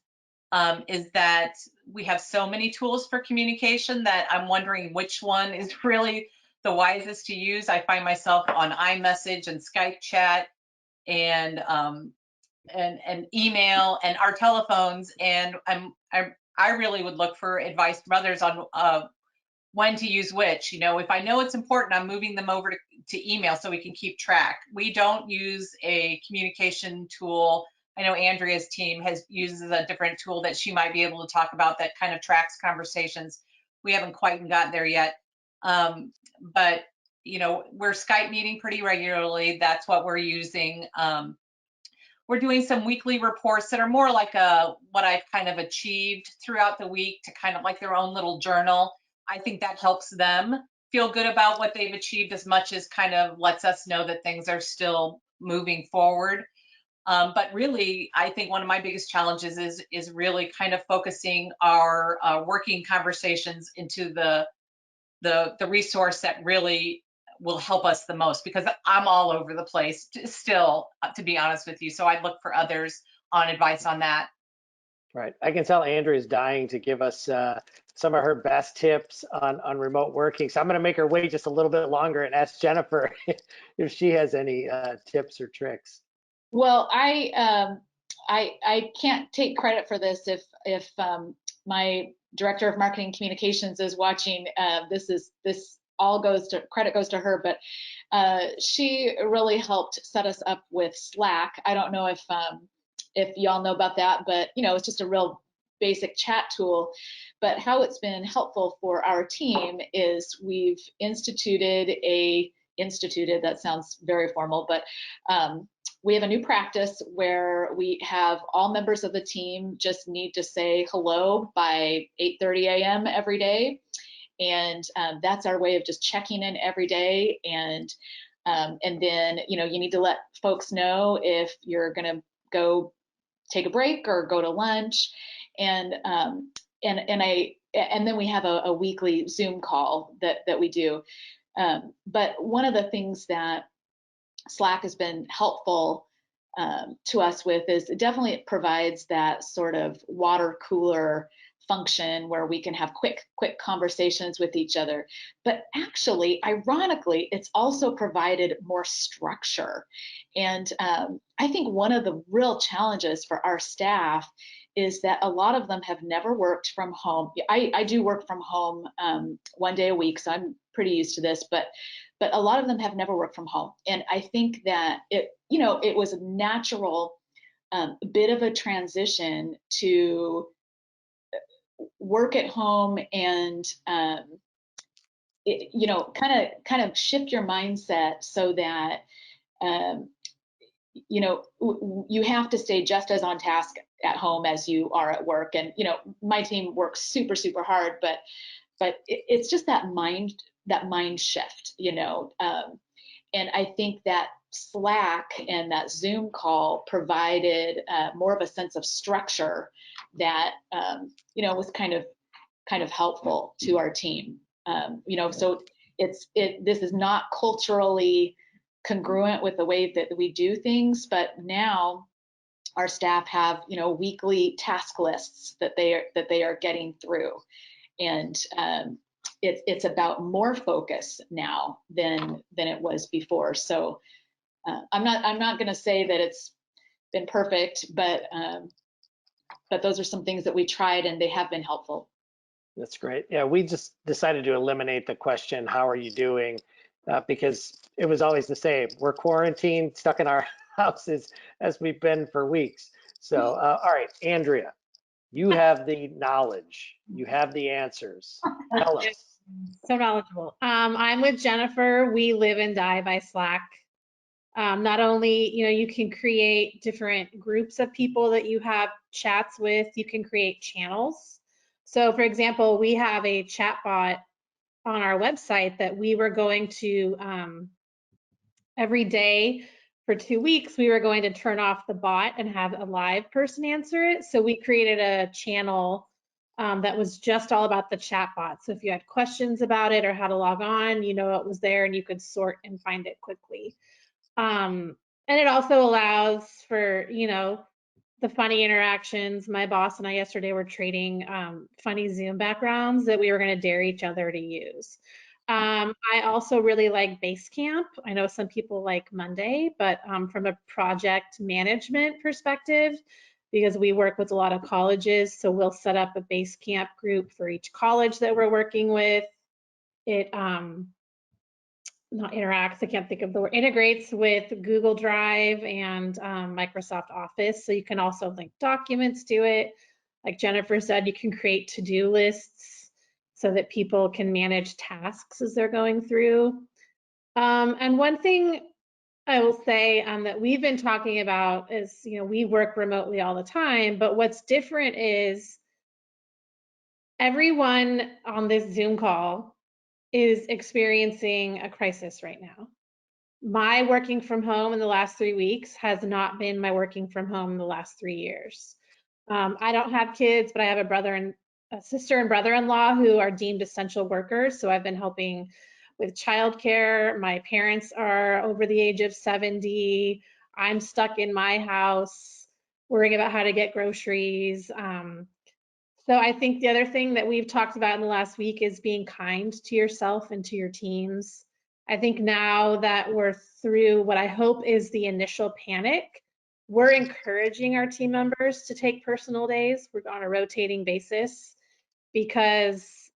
is that we have so many tools for communication that I'm wondering which one is really the wisest to use. I find myself on iMessage and Skype chat and email and our telephones, and I really would look for advice from others on when to use which. If I know it's important, I'm moving them over to email so we can keep track. We don't use a communication tool. I know Andrea's team uses a different tool that she might be able to talk about that kind of tracks conversations. We haven't quite got there yet. But we're Skype meeting pretty regularly. That's what we're using. We're doing some weekly reports that are more like what I've kind of achieved throughout the week, to kind of like their own little journal. I think that helps them feel good about what they've achieved, as much as kind of lets us know that things are still moving forward. But really, I think one of my biggest challenges is really kind of focusing our working conversations into the resource that really will help us the most, because I'm all over the place still, to be honest with you. So I'd look for others on advice on that. Right. I can tell Andrea's dying to give us some of her best tips on remote working. So I'm going to make her wait just a little bit longer and ask Jennifer if she has any tips or tricks. Well, I can't take credit for this if my director of marketing communications is watching. This all credit goes to her, but she really helped set us up with Slack. I don't know if y'all know about that, but it's just a real basic chat tool. But how it's been helpful for our team is we've instituted, that sounds very formal, but we have a new practice where we have all members of the team just need to say hello by 8:30 a.m. every day. And that's our way of just checking in every day. And then, you need to let folks know if you're going to go take a break or go to lunch. And then we have a weekly Zoom call that we do. But one of the things that Slack has been helpful to us with is it provides that sort of water cooler function where we can have quick conversations with each other. But actually, ironically, it's also provided more structure. And I think one of the real challenges for our staff is that a lot of them have never worked from home. I do work from home 1 day a week, so I'm pretty used to this, but a lot of them have never worked from home. And I think that it was a natural bit of a transition to work at home and kind of shift your mindset so that you have to stay just as on task at home as you are at work. And my team works super hard, but it's just that mind shift, and I think that Slack and that Zoom call provided more of a sense of structure that was kind of helpful to our team. So this is not culturally congruent with the way that we do things, but now our staff have weekly task lists that they are getting through, and it's about more focus now than it was before. So I'm not going to say that it's been perfect, but those are some things that we tried and they have been helpful. That's great. Yeah, we just decided to eliminate the question, how are you doing? Because it was always the same. We're quarantined, stuck in our houses as we've been for weeks. So, all right, Andrea, you have the knowledge. You have the answers. Tell us. So knowledgeable. I'm with Jennifer. We live and die by Slack. Not only, you can create different groups of people that you have chats with, you can create channels. So for example, we have a chat bot on our website that we were going to, every day for 2 weeks, we were going to turn off the bot and have a live person answer it. So we created a channel that was just all about the chat bot. So if you had questions about it or how to log on, it was there and you could sort and find it quickly. And it also allows for, the funny interactions. My boss and I yesterday were trading funny Zoom backgrounds that we were going to dare each other to use. I also really like Basecamp. I know some people like Monday, but from a project management perspective, because we work with a lot of colleges, so we'll set up a Basecamp group for each college that we're working with. It not interacts, I can't think of the word, integrates with Google Drive and Microsoft Office. So you can also link documents to it. Like Jennifer said, you can create to-do lists so that people can manage tasks as they're going through. And one thing I will say that we've been talking about is, we work remotely all the time, but what's different is everyone on this Zoom call is experiencing a crisis right now. My working from home in the last 3 weeks has not been my working from home in the last 3 years. I don't have kids, but I have a sister and brother-in-law who are deemed essential workers. So I've been helping with childcare. My parents are over the age of 70. I'm stuck in my house worrying about how to get groceries. So I think the other thing that we've talked about in the last week is being kind to yourself and to your teams. I think now that we're through what I hope is the initial panic, we're encouraging our team members to take personal days. We're on a rotating basis because,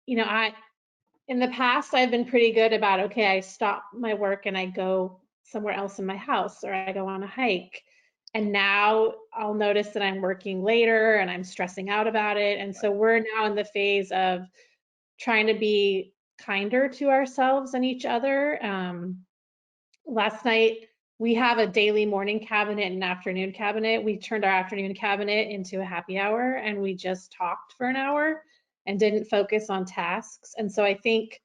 in the past, I've been pretty good about, okay, I stop my work and I go somewhere else in my house or I go on a hike. And now I'll notice that I'm working later and I'm stressing out about it. And so we're now in the phase of trying to be kinder to ourselves and each other. Last night, we have a daily morning cabinet and afternoon cabinet. We turned our afternoon cabinet into a happy hour and we just talked for an hour and didn't focus on tasks. And so I think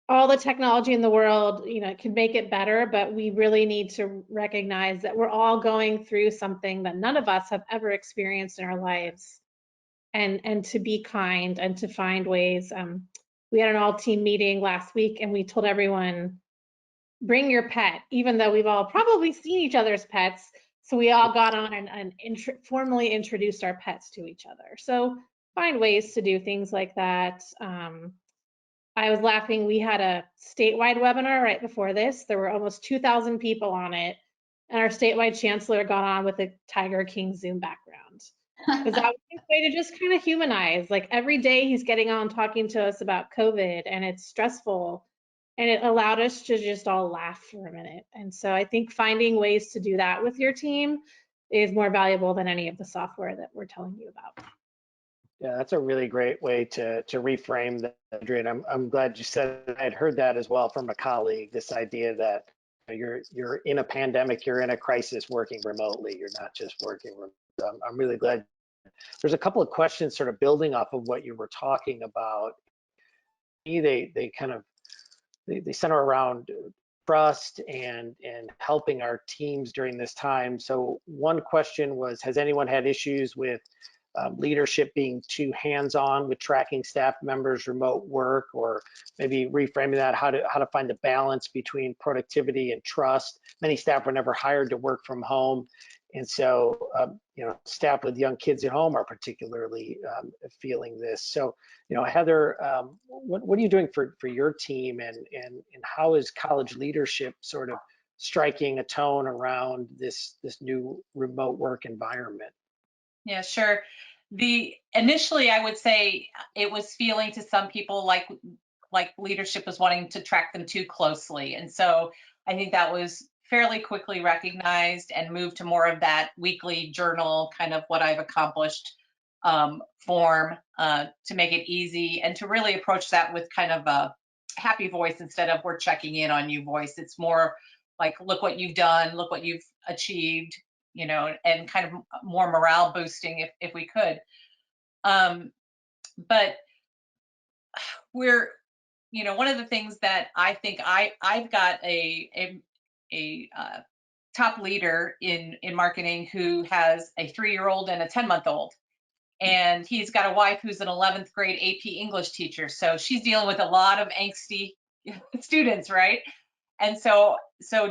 all the technology in the world, it can make it better, but we really need to recognize that we're all going through something that none of us have ever experienced in our lives, and to be kind and to find ways. We had an all-team meeting last week, and we told everyone, bring your pet, even though we've all probably seen each other's pets. So we all got on and formally introduced our pets to each other. So find ways to do things like that. I was laughing, we had a statewide webinar right before this. There were almost 2,000 people on it, and our statewide chancellor got on with a Tiger King Zoom background. Because that was his way to just kind of humanize. Like every day he's getting on talking to us about COVID, and it's stressful, and it allowed us to just all laugh for a minute. And so I think finding ways to do that with your team is more valuable than any of the software that we're telling you about. Yeah, that's a really great way to reframe that, Adrian. I'm glad you said it. I had heard that as well from a colleague, this idea that you're in a pandemic, you're in a crisis working remotely, you're not just working remotely. I'm really glad. There's a couple of questions sort of building off of what you were talking about. They kind of, they center around trust and helping our teams during this time. So one question was, has anyone had issues with leadership being too hands-on with tracking staff members' remote work, or maybe reframing that, how to find the balance between productivity and trust? Many staff were never hired to work from home, and so staff with young kids at home are particularly feeling this. So Heather, what are you doing for your team, and how is college leadership sort of striking a tone around this new remote work environment? Yeah, sure. Initially, I would say it was feeling to some people like leadership was wanting to track them too closely. And so I think that was fairly quickly recognized and moved to more of that weekly journal, kind of what I've accomplished form, to make it easy and to really approach that with kind of a happy voice instead of we're checking in on you voice. It's more like, look what you've done, look what you've achieved, you know, and kind of more morale boosting if we could. But we're, you know, one of the things that I think I've got a top leader in marketing who has a 3-year-old and a 10-month-old. And he's got a wife who's an 11th grade AP English teacher. So she's dealing with a lot of angsty students, right? And so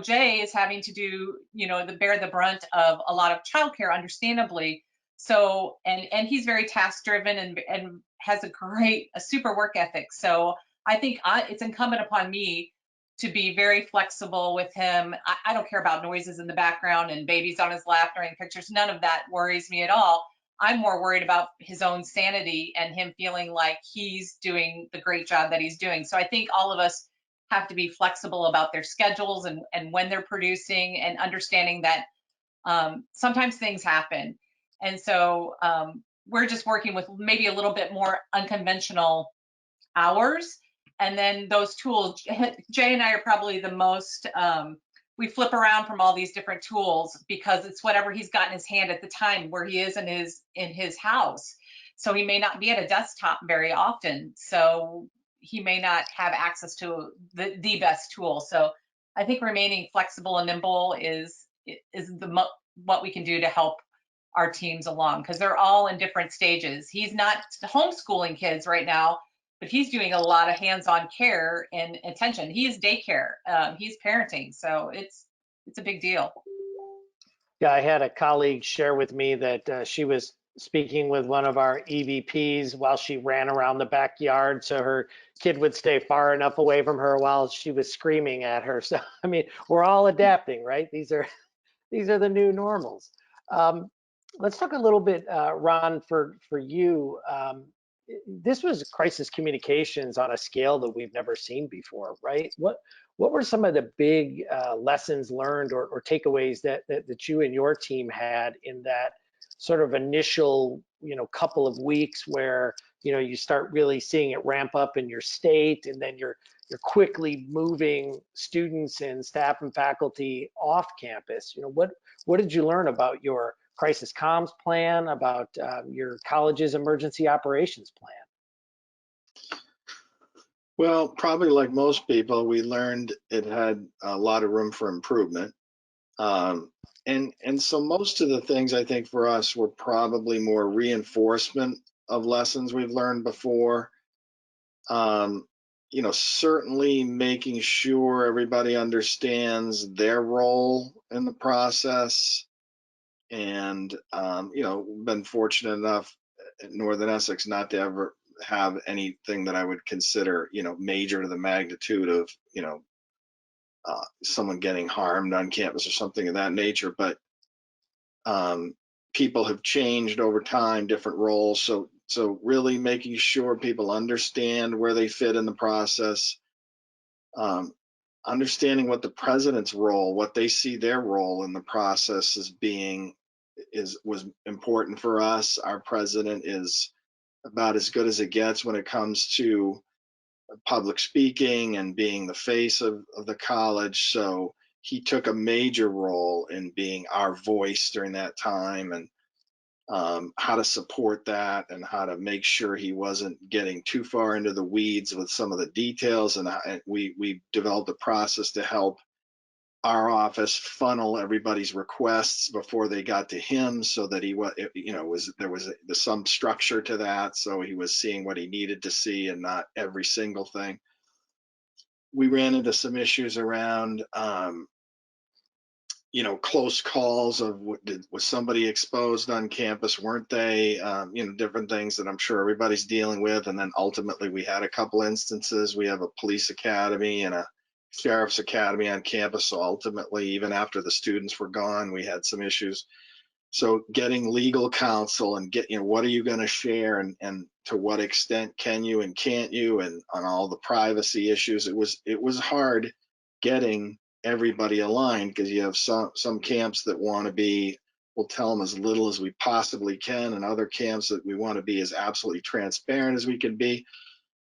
Jay is having to do, you know, bear the brunt of a lot of childcare, understandably. So, and he's very task driven and has a super work ethic. So I think it's incumbent upon me to be very flexible with him. I don't care about noises in the background and babies on his lap during pictures. None of that worries me at all. I'm more worried about his own sanity and him feeling like he's doing the great job that he's doing. So I think all of us have to be flexible about their schedules and when they're producing, and understanding that sometimes things happen. And so we're just working with maybe a little bit more unconventional hours. And then those tools, Jay and I are probably the most, we flip around from all these different tools because it's whatever he's got in his hand at the time where he is in his house. So he may not be at a desktop very often. So he may not have access to the best tool. So I think remaining flexible and nimble is what we can do to help our teams along, because they're all in different stages. He's not homeschooling kids right now, but he's doing a lot of hands-on care and attention. He is daycare, he's parenting, so it's a big deal. Yeah, I had a colleague share with me that she was speaking with one of our EVPs while she ran around the backyard, so her kid would stay far enough away from her while she was screaming at her. So, I mean, we're all adapting, right? These are the new normals. Let's talk a little bit, Ron, for you. This was crisis communications on a scale that we've never seen before, right? What were some of the big lessons learned or takeaways that you and your team had in that sort of initial, you know, couple of weeks where, you know, you start really seeing it ramp up in your state, and then you're quickly moving students and staff and faculty off campus? You know, what did you learn about your crisis comms plan, about your college's emergency operations plan? Well, probably like most people, we learned it had a lot of room for improvement. And so most of the things I think for us were probably more reinforcement of lessons we've learned before. You know, certainly making sure everybody understands their role in the process. And, you know, been fortunate enough in Northern Essex not to ever have anything that I would consider, you know, major to the magnitude of, you know, someone getting harmed on campus or something of that nature. But people have changed over time, different roles. So really making sure people understand where they fit in the process, understanding what the president's role, what they see their role in the process as being, was important for us. Our president is about as good as it gets when it comes to public speaking and being the face of the college. So he took a major role in being our voice during that time, and how to support that and how to make sure he wasn't getting too far into the weeds with some of the details. And we developed a process to help our office funnel everybody's requests before they got to him, so that he, you know, there was some structure to that, so he was seeing what he needed to see and not every single thing. We ran into some issues around, you know, close calls of was somebody exposed on campus, weren't they? You know, different things that I'm sure everybody's dealing with. And then ultimately we had a couple instances. We have a police academy and a sheriff's academy on campus. So ultimately, even after the students were gone, we had some issues. So getting legal counsel and you know, what are you going to share, and to what extent can you and can't you, and on all the privacy issues. It was hard getting everybody aligned, because you have some camps that want to be, we'll tell them as little as we possibly can, and other camps that we want to be as absolutely transparent as we can be.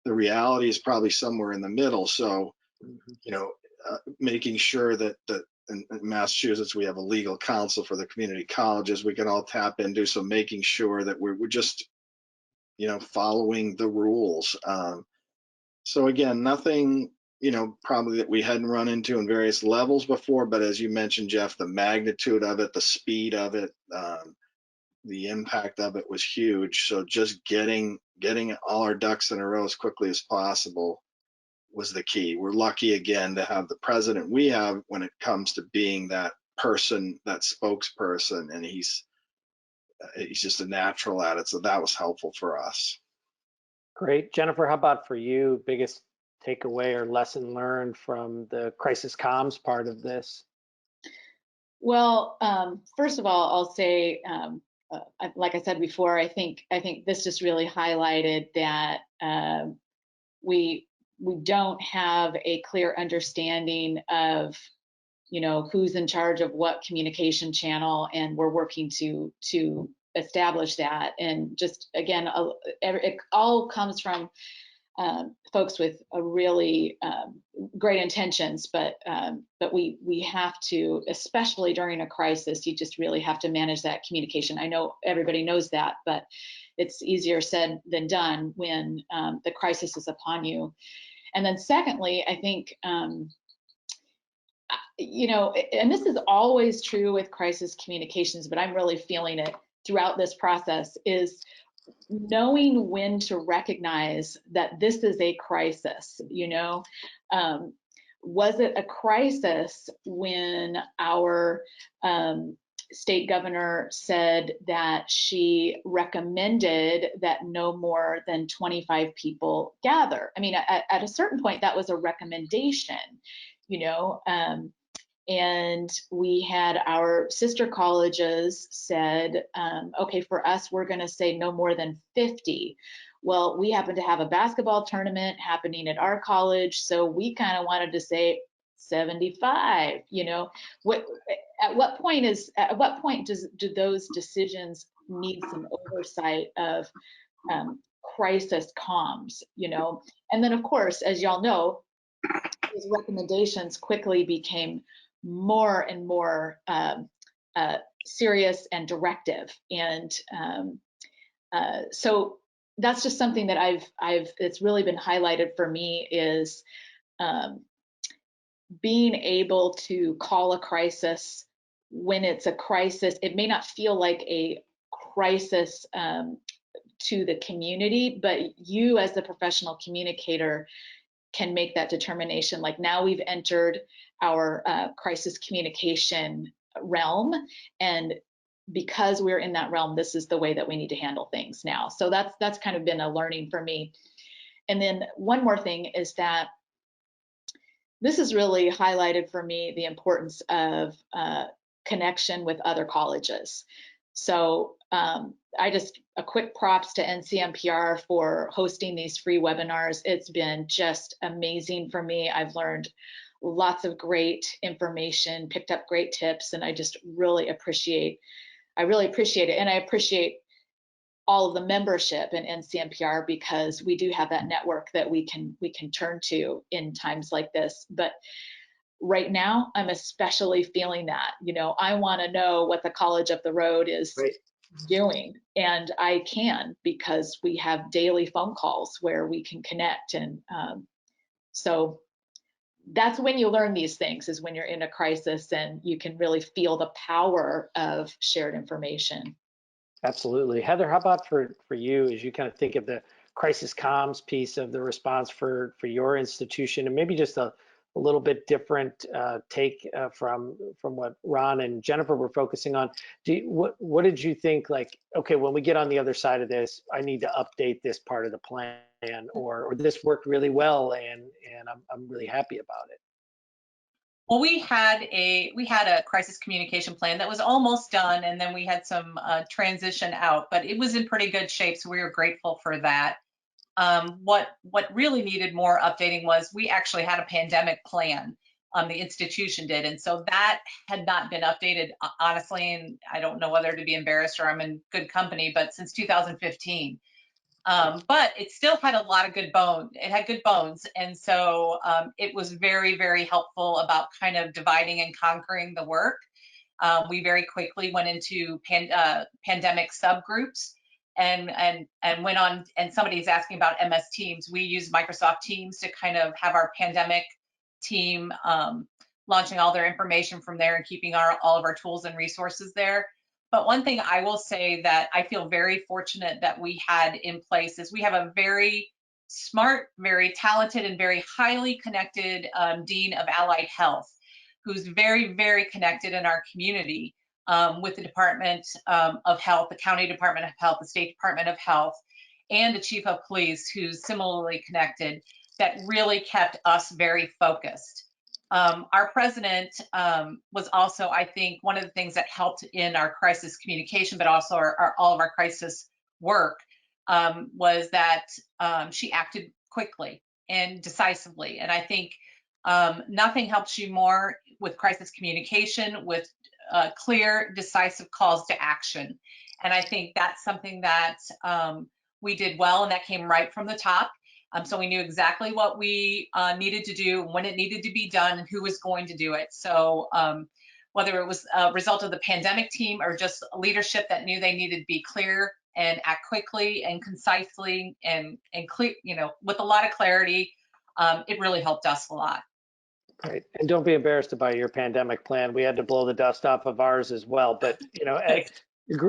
The reality is probably somewhere in the middle. So, you know, making sure that in Massachusetts we have a legal counsel for the community colleges we can all tap into. So making sure that we're just, following the rules. So again, nothing, probably that we hadn't run into in various levels before, but as you mentioned, Jeff, the magnitude of it, the speed of it, the impact of it was huge. So just getting all our ducks in a row as quickly as possible was the key. We're lucky again to have the president we have when it comes to being that person, that spokesperson, and he's just a natural at it. So that was helpful for us. Great. Jennifer, how about for you? Biggest takeaway or lesson learned from the crisis comms part of this? Well, first of all, I'll say, like I said before, I think this just really highlighted that we don't have a clear understanding of, who's in charge of what communication channel, and we're working to establish that. And just again, it all comes from folks with a really great intentions, but we have to, especially during a crisis, you just really have to manage that communication. I know everybody knows that, but it's easier said than done when the crisis is upon you. And then secondly, I think, and this is always true with crisis communications, but I'm really feeling it throughout this process, is knowing when to recognize that this is a crisis. Was it a crisis when our state governor said that she recommended that no more than 25 people gather? I mean, at a certain point, that was a recommendation, and we had our sister colleges said, okay, for us, we're going to say no more than 50. Well, we happen to have a basketball tournament happening at our college, so we kind of wanted to say 75. At what point do those decisions need some oversight of crisis comms? And then, of course, as y'all know, these recommendations quickly became more and more serious and directive. And so that's just something that it's really been highlighted for me, is being able to call a crisis when it's a crisis. It may not feel like a crisis to the community, but you as the professional communicator can make that determination. Like, now we've entered our crisis communication realm, and because we're in that realm, this is the way that we need to handle things now. So that's kind of been a learning for me. And then one more thing is that this has really highlighted for me the importance of connection with other colleges. So a quick props to NCMPR for hosting these free webinars. It's been just amazing for me. I've learned lots of great information, picked up great tips, and I just really appreciate it. And I appreciate all of the membership in NCMPR, because we do have that network that we can turn to in times like this. But right now, I'm especially feeling that. I want to know what the college up the road is doing, and I can, because we have daily phone calls where we can connect. And so that's when you learn these things, is when you're in a crisis and you can really feel the power of shared information. Absolutely. Heather, how about for you, as you kind of think of the crisis comms piece of the response for your institution, and maybe just a little bit different take from what Ron and Jennifer were focusing on. What did you think, like, okay, when we get on the other side of this, I need to update this part of the plan, or this worked really well, and I'm really happy about it? Well, we had a crisis communication plan that was almost done, and then we had some transition out, but it was in pretty good shape, so we were grateful for that. What really needed more updating was, we actually had a pandemic plan. The institution did, and so that had not been updated, honestly, and I don't know whether to be embarrassed or I'm in good company, but since 2015. But it still had a lot of good bone. It had good bones. And so it was very, very helpful about kind of dividing and conquering the work. We very quickly went into pandemic subgroups and went on, and somebody's asking about MS Teams. We use Microsoft Teams to kind of have our pandemic team launching all their information from there and keeping all of our tools and resources there. But one thing I will say that I feel very fortunate that we had in place is we have a very smart, very talented, and very highly connected Dean of Allied Health, who's very, very connected in our community with the Department of Health, the County Department of Health, the State Department of Health, and the Chief of Police, who's similarly connected, that really kept us very focused. Our president was also, I think, one of the things that helped in our crisis communication, but also all of our crisis work, was that she acted quickly and decisively. And I think nothing helps you more with crisis communication, with clear, decisive calls to action. And I think that's something that we did well, and that came right from the top. So we knew exactly what we needed to do, when it needed to be done, and who was going to do it. So whether it was a result of the pandemic team or just leadership that knew they needed to be clear and act quickly and concisely and clear, with a lot of clarity, it really helped us a lot. Right. And don't be embarrassed about your pandemic plan. We had to blow the dust off of ours as well. But,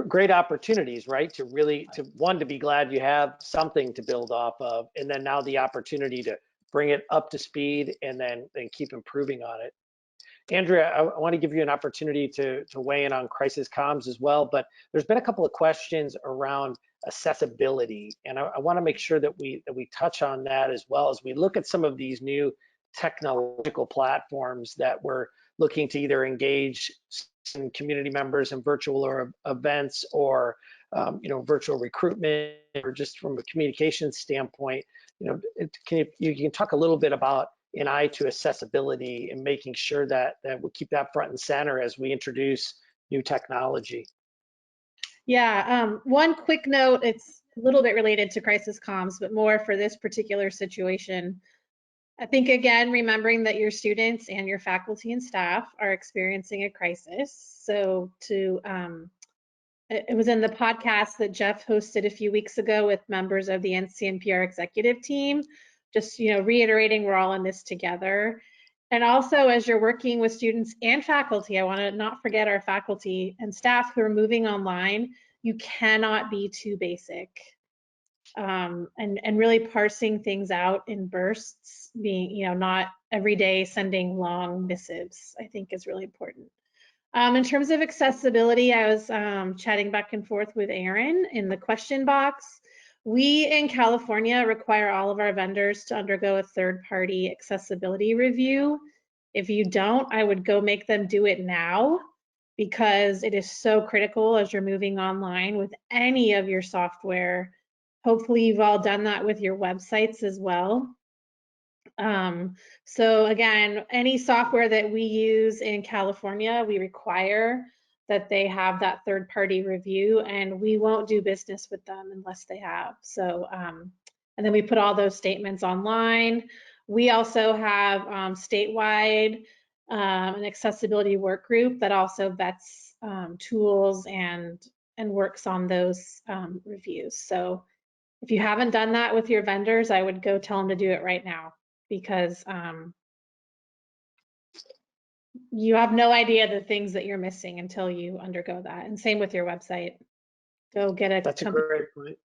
great opportunities, right? To really, to be glad you have something to build off of, and then now the opportunity to bring it up to speed and then keep improving on it. Andrea, I want to give you an opportunity to weigh in on crisis comms as well, but there's been a couple of questions around accessibility, and I want to make sure that we touch on that as well as we look at some of these new technological platforms that we're looking to either engage some community members in virtual or events, or virtual recruitment, or just from a communication standpoint. You can talk a little bit about an eye to accessibility and making sure that we keep that front and center as we introduce new technology. Yeah, one quick note, it's a little bit related to crisis comms, but more for this particular situation. I think, again, remembering that your students and your faculty and staff are experiencing a crisis. So it was in the podcast that Jeff hosted a few weeks ago with members of the NCMPR executive team, just, reiterating we're all in this together. And also, as you're working with students and faculty, I want to not forget our faculty and staff who are moving online. You cannot be too basic. And really parsing things out in bursts, being, not every day sending long missives, I think is really important. In terms of accessibility, I was chatting back and forth with Aaron in the question box. We in California require all of our vendors to undergo a third-party accessibility review. If you don't, I would go make them do it now, because it is so critical as you're moving online with any of your software. Hopefully you've all done that with your websites as well. So again, any software that we use in California, we require that they have that third-party review, and we won't do business with them unless they have. So, and then we put all those statements online. We also have statewide an accessibility work group that also vets tools and works on those reviews. So if you haven't done that with your vendors, I would go tell them to do it right now, because you have no idea the things that you're missing until you undergo that. And same with your website. Go get a That's a great point.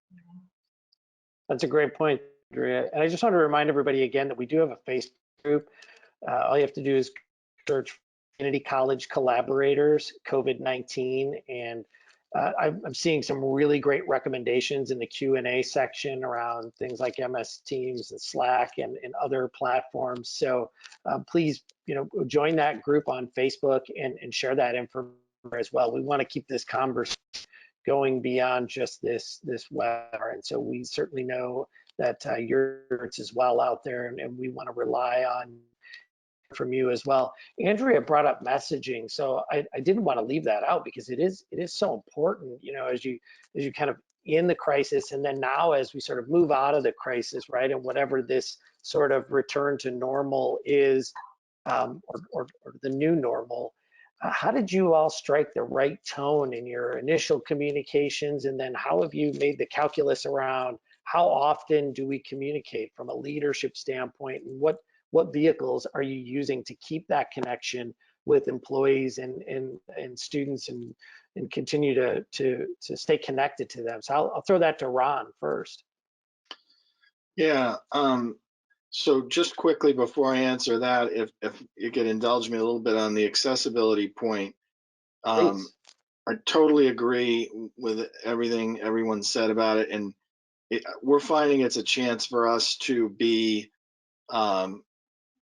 That's a great point, Andrea. And I just want to remind everybody again that we do have a Facebook group. All you have to do is search Community College Collaborators COVID-19, and I'm seeing some really great recommendations in the Q&A section around things like MS Teams and Slack and other platforms. So please, join that group on Facebook and share that information as well. We want to keep this conversation going beyond just this webinar, and so we certainly know that yours is well out there, and we want to rely on from you as well. Andrea brought up messaging, so I didn't want to leave that out because it is so important, you know, as you kind of in the crisis, and then now as we sort of move out of the crisis, right, and whatever this sort of return to normal is, or the new normal. How did you all strike the right tone in your initial communications, and then how have you made the calculus around how often do we communicate from a leadership standpoint, and what vehicles are you using to keep that connection with employees and students and continue to stay connected to them? So I'll throw that to Ron first. Yeah. So just quickly before I answer that, if you could indulge me a little bit on the accessibility point, I totally agree with everything everyone said about it, and we're finding it's a chance for us to be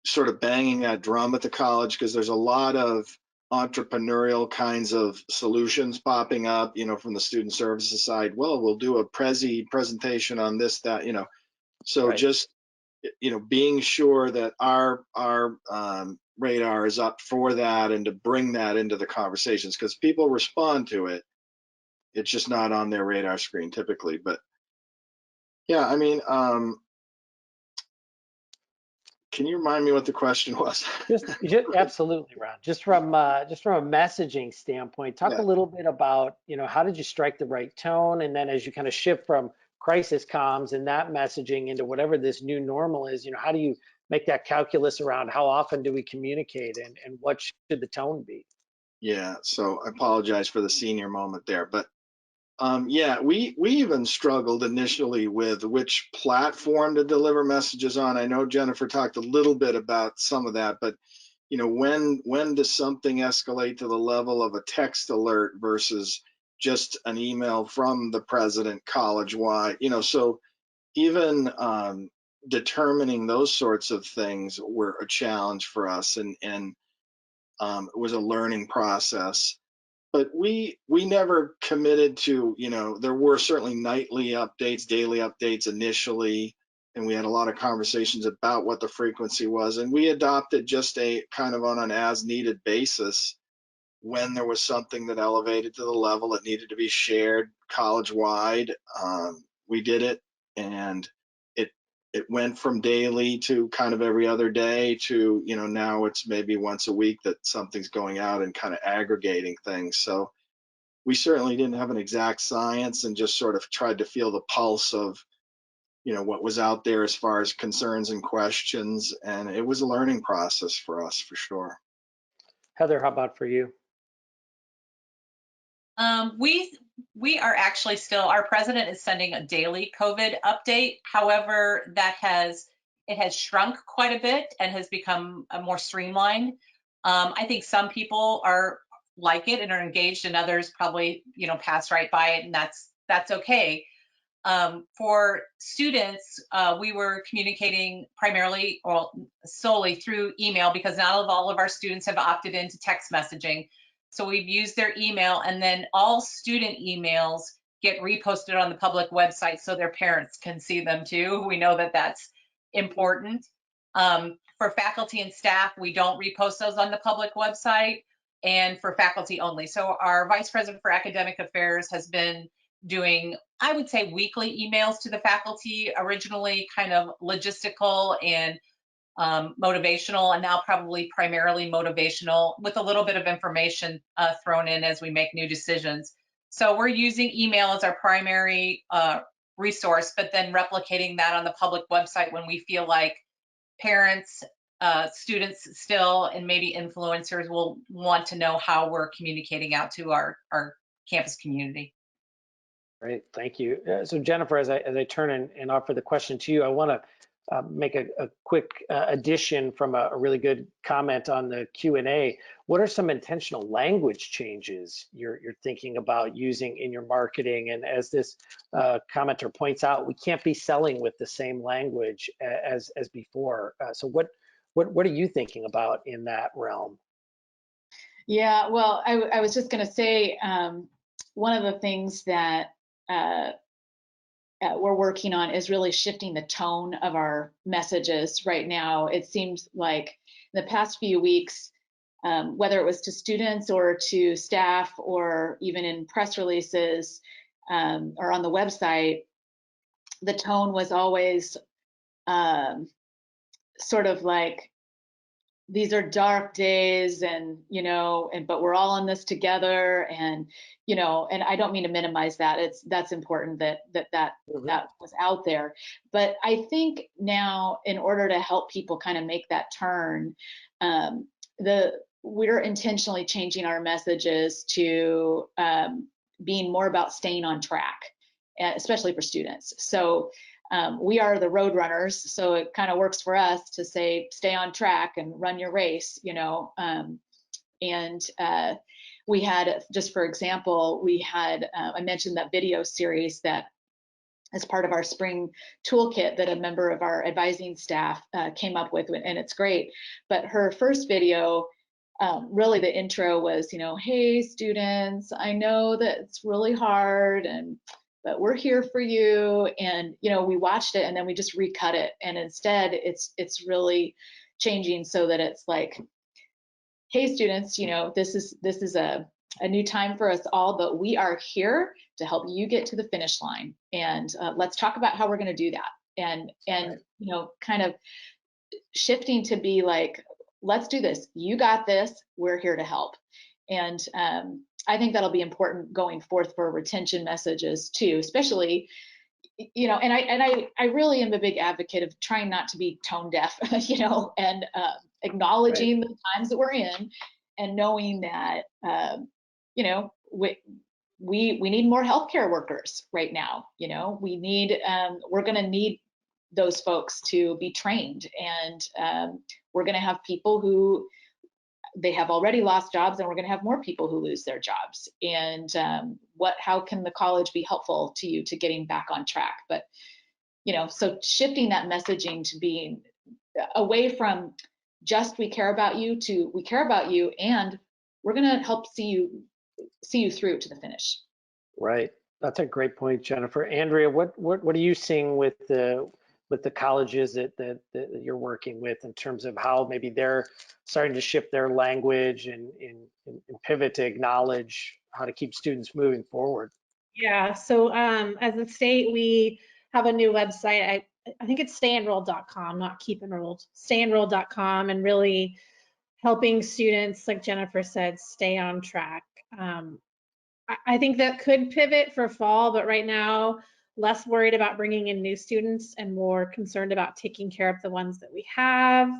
sort of banging that drum at the college, because there's a lot of entrepreneurial kinds of solutions popping up, you know, from the student services side. Well, we'll do a presentation on this, that, you know. So Right. Just, you know, being sure that our radar is up for that, and to bring that into the conversations, because people respond to it. It's just not on their radar screen typically. But yeah, I mean, can you remind me what the question was? Just absolutely, Ron. Just from a messaging standpoint, talk Yeah. a little bit about, you know, how did you strike the right tone, and then as you kind of shift from crisis comms and that messaging into whatever this new normal is, you know, how do you make that calculus around how often do we communicate, and what should the tone be? Yeah. So I apologize for the senior moment there, but yeah, we even struggled initially with which platform to deliver messages on. I know Jennifer talked a little bit about some of that, but you know, when does something escalate to the level of a text alert versus just an email from the president college-wide? You know, so even determining those sorts of things were a challenge for us, and it was a learning process. But we never committed to, you know, there were certainly nightly updates, daily updates initially, and we had a lot of conversations about what the frequency was, and we adopted just a kind of on an as needed basis. When there was something that elevated to the level that needed to be shared college wide, we did it, and it went from daily to kind of every other day to, you know, now it's maybe once a week that something's going out and kind of aggregating things. So we certainly didn't have an exact science, and just sort of tried to feel the pulse of, you know, what was out there as far as concerns and questions, and it was a learning process for us for sure. Heather, how about for you? We are actually still, our president is sending a daily COVID update. However, it has shrunk quite a bit and has become more streamlined. I think some people are like it and are engaged, and others probably, you know, pass right by it, and that's okay. For students, we were communicating primarily or solely through email, because not all of our students have opted into text messaging. So we've used their email, and then all student emails get reposted on the public website so their parents can see them too. We know that that's important. For faculty and staff, we don't repost those on the public website, and for faculty only. So our Vice President for Academic Affairs has been doing, I would say, weekly emails to the faculty, originally kind of logistical and motivational, and now probably primarily motivational, with a little bit of information thrown in as we make new decisions. So we're using email as our primary resource, but then replicating that on the public website when we feel like parents, students still, and maybe influencers will want to know how we're communicating out to our campus community. Great, thank you. So Jennifer, as I turn and offer the question to you, I want to make a quick addition from a really good comment on the Q&A. What are some intentional language changes you're thinking about using in your marketing? And as this commenter points out, we can't be selling with the same language as before. So what are you thinking about in that realm? Yeah, well, I was just going to say, one of the things that we're working on is really shifting the tone of our messages right now. It seems like in the past few weeks, whether it was to students or to staff or even in press releases or on the website, the tone was always sort of like, these are dark days, and but we're all in this together, and and I don't mean to minimize that. That's important that was out there. But I think now, in order to help people kind of make that turn, we're intentionally changing our messages to being more about staying on track, especially for students. So we are the road runners, so it kind of works for us to say, stay on track and run your race, and we had, just for example, I mentioned that video series that as part of our spring toolkit that a member of our advising staff came up with, and it's great. But her first video, really the intro was, hey students, I know that it's really hard, but we're here for you. And we watched it and then we just recut it, and instead it's really changing so that it's like, hey students, this is a new time for us all, but we are here to help you get to the finish line, and let's talk about how we're going to do that. And right. Kind of shifting to be like, let's do this, you got this, we're here to help. And I think that'll be important going forth for retention messages too, especially, and I really am a big advocate of trying not to be tone deaf, and acknowledging right. the times that we're in, and knowing that, we need more healthcare workers right now. We're going to need those folks to be trained, and we're going to have people who they have already lost jobs, and we're going to have more people who lose their jobs. And how can the college be helpful to you to getting back on track? But so shifting that messaging to being away from just we care about you to we care about you, and we're going to help see you through to the finish. Right, that's a great point, Jennifer. Andrea, what are you seeing with the colleges that you're working with in terms of how maybe they're starting to shift their language and pivot to acknowledge how to keep students moving forward? Yeah, so as a state, we have a new website. I think it's stayenrolled.com, not keep enrolled, stayenrolled.com, and really helping students, like Jennifer said, stay on track. I think that could pivot for fall, but right now, less worried about bringing in new students and more concerned about taking care of the ones that we have.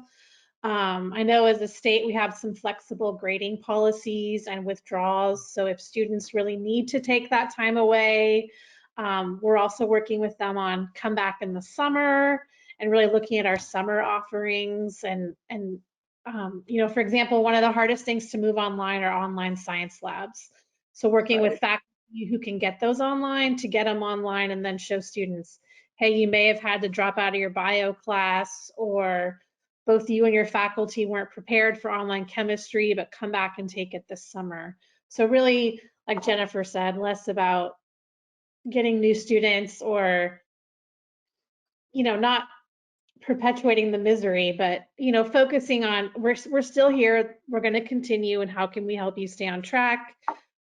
I know as a state, we have some flexible grading policies and withdrawals. So if students really need to take that time away, we're also working with them on come back in the summer and really looking at our summer offerings. And for example, one of the hardest things to move online are online science labs. So working with faculty who can get those online, to get them online and then show students, hey, you may have had to drop out of your bio class, or both you and your faculty weren't prepared for online chemistry, but come back and take it this summer. So really, like Jennifer said, less about getting new students or, not perpetuating the misery, but, focusing on we're still here, we're going to continue, and how can we help you stay on track?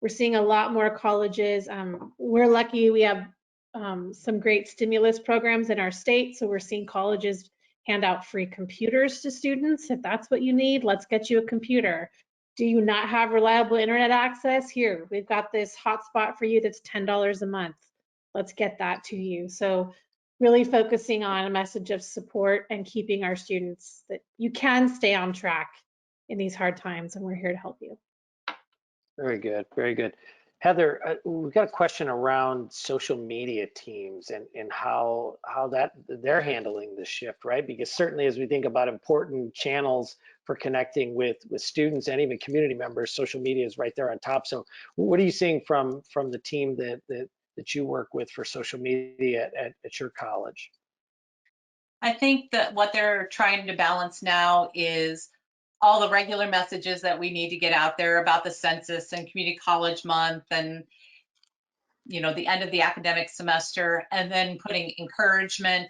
We're seeing a lot more colleges. We're lucky we have some great stimulus programs in our state, so we're seeing colleges hand out free computers to students. If that's what you need, let's get you a computer. Do you not have reliable internet access? Here, we've got this hotspot for you that's $10 a month. Let's get that to you. So really focusing on a message of support and keeping our students that you can stay on track in these hard times, and we're here to help you. Very good, very good. Heather, we've got a question around social media teams and how they're handling the shift, right? Because certainly as we think about important channels for connecting with students and even community members, social media is right there on top. So what are you seeing from the team that you work with for social media at your college? I think that what they're trying to balance now is all the regular messages that we need to get out there about the census and community college month, and the end of the academic semester, and then putting encouraging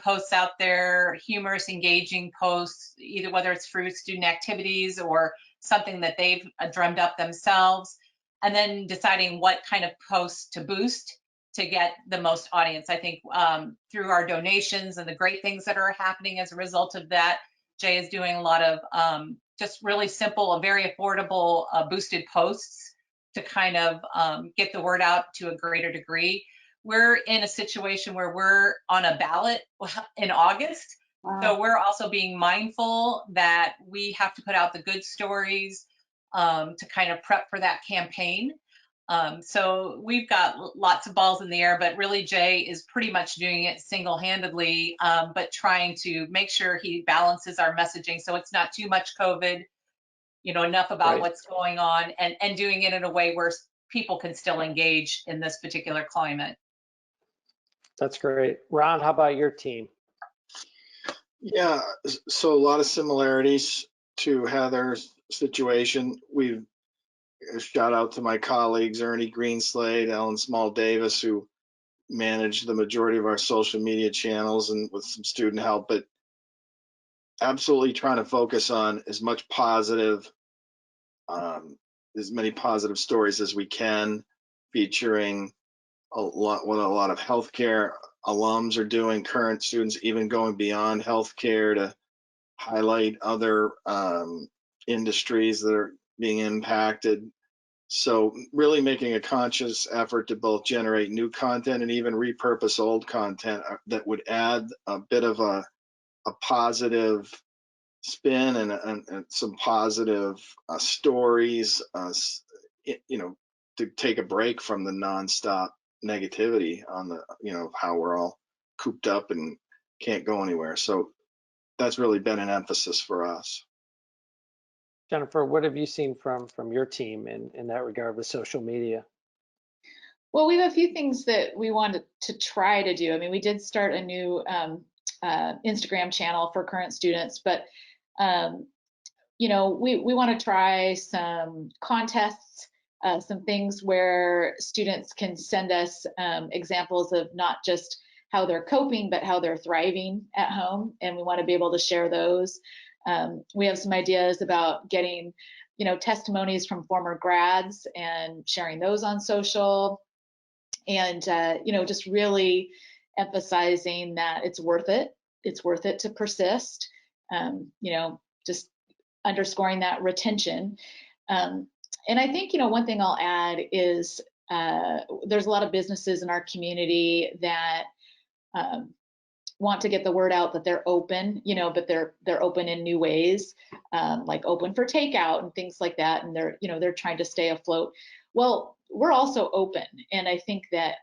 posts out there, humorous, engaging posts, either whether it's through student activities or something that they've drummed up themselves, and then deciding what kind of posts to boost to get the most audience. I think through our donations and the great things that are happening as a result of that, Jay is doing a lot of just really simple, very affordable boosted posts to kind of get the word out to a greater degree. We're in a situation where we're on a ballot in August. Wow. So we're also being mindful that we have to put out the good stories to kind of prep for that campaign. So we've got lots of balls in the air, but really Jay is pretty much doing it single-handedly, but trying to make sure he balances our messaging so it's not too much COVID, enough about Right. what's going on, and doing it in a way where people can still engage in this particular climate. That's great. Ron, how about your team? Yeah, so a lot of similarities to Heather's situation. We've shout out to my colleagues, Ernie Greenslade, Ellen Small Davis, who manage the majority of our social media channels and with some student help, but absolutely trying to focus on as many positive stories as we can, featuring what a lot of healthcare alums are doing, current students, even going beyond healthcare to highlight other industries that are being impacted. So really making a conscious effort to both generate new content and even repurpose old content that would add a bit of a positive spin and some positive stories, to take a break from the nonstop negativity on the, how we're all cooped up and can't go anywhere. So that's really been an emphasis for us. Jennifer, what have you seen from your team in that regard with social media? Well, we have a few things that we wanted to try to do. I mean, we did start a new Instagram channel for current students, but we want to try some contests, some things where students can send us examples of not just how they're coping, but how they're thriving at home, and we want to be able to share those. We have some ideas about getting, testimonies from former grads and sharing those on social, and just really emphasizing that it's worth it. It's worth it to persist. Just underscoring that retention. And I think, one thing I'll add is there's a lot of businesses in our community that want to get the word out that they're open, but they're open in new ways, like open for takeout and things like that. And they're trying to stay afloat. Well, we're also open. And I think that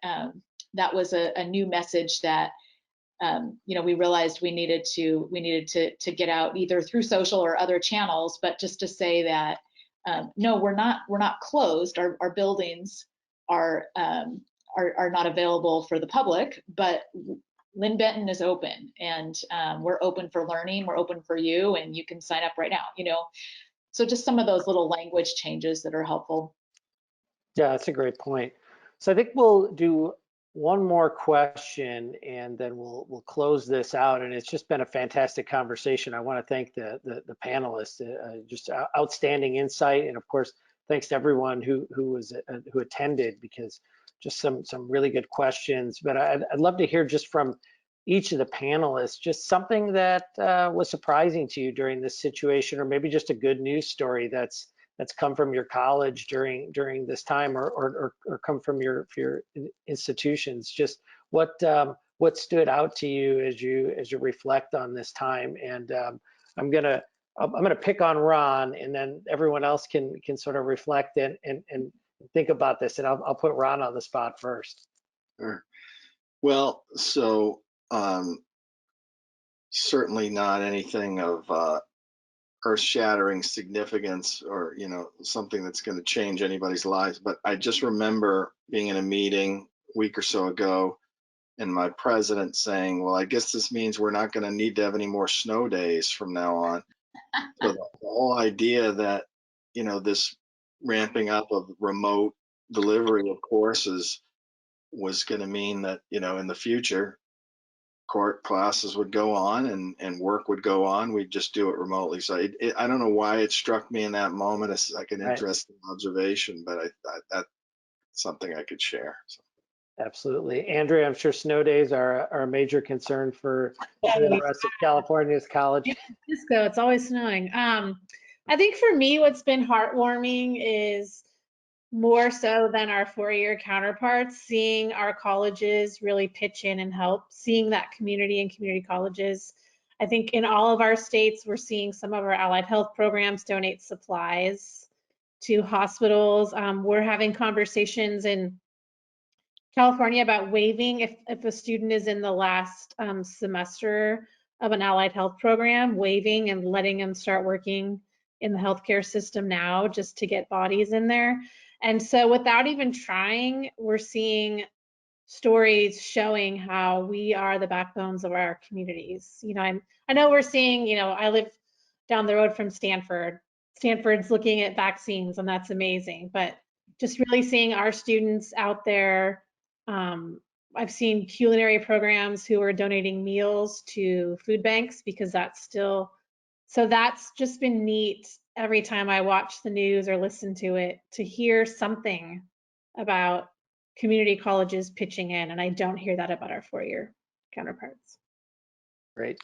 that was a new message that, we realized we needed to get out either through social or other channels, but just to say that, no, we're not closed. Our buildings are not available for the public, but Lynn Benton is open, and we're open for learning. We're open for you, and you can sign up right now, So just some of those little language changes that are helpful. Yeah, that's a great point. So I think we'll do one more question and then we'll close this out. And it's just been a fantastic conversation. I want to thank the panelists, just outstanding insight, and of course, thanks to everyone who attended, because just some really good questions. But I'd love to hear just from each of the panelists, just something that was surprising to you during this situation, or maybe just a good news story that's come from your college during this time, or come from your institutions. Just what stood out to you as you reflect on this time. And I'm gonna pick on Ron, and then everyone else can sort of reflect and think about this. And I'll put Ron on the spot first. Sure. Well, so certainly not anything of earth-shattering significance, or something that's going to change anybody's lives. But I just remember being in a meeting a week or so ago, and my president saying, "Well, I guess this means we're not going to need to have any more snow days from now on." So the whole idea that this ramping up of remote delivery of courses was going to mean that, you know, in the future, court classes would go on and work would go on. We'd just do it remotely. So I don't know why it struck me in that moment as like an interesting observation, but that's something I could share. So. Absolutely. Andrea, I'm sure snow days are a major concern for the rest of California's college. Francisco, it's always snowing. I think for me, what's been heartwarming is more so than our four-year counterparts, seeing our colleges really pitch in and help, seeing that community and community colleges. I think in all of our states, we're seeing some of our allied health programs donate supplies to hospitals. We're having conversations in California about waiving if a student is in the last semester of an allied health program, waiving and letting them start working in the healthcare system now just to get bodies in there. And so without even trying, we're seeing stories showing how we are the backbones of our communities. You know, I know we're seeing, you know, I live down the road from Stanford. Stanford's looking at vaccines, and that's amazing. But just really seeing our students out there. I've seen culinary programs who are donating meals to food banks because that's still, so that's just been neat every time I watch the news or listen to it, to hear something about community colleges pitching in, and I don't hear that about our four-year counterparts. Great.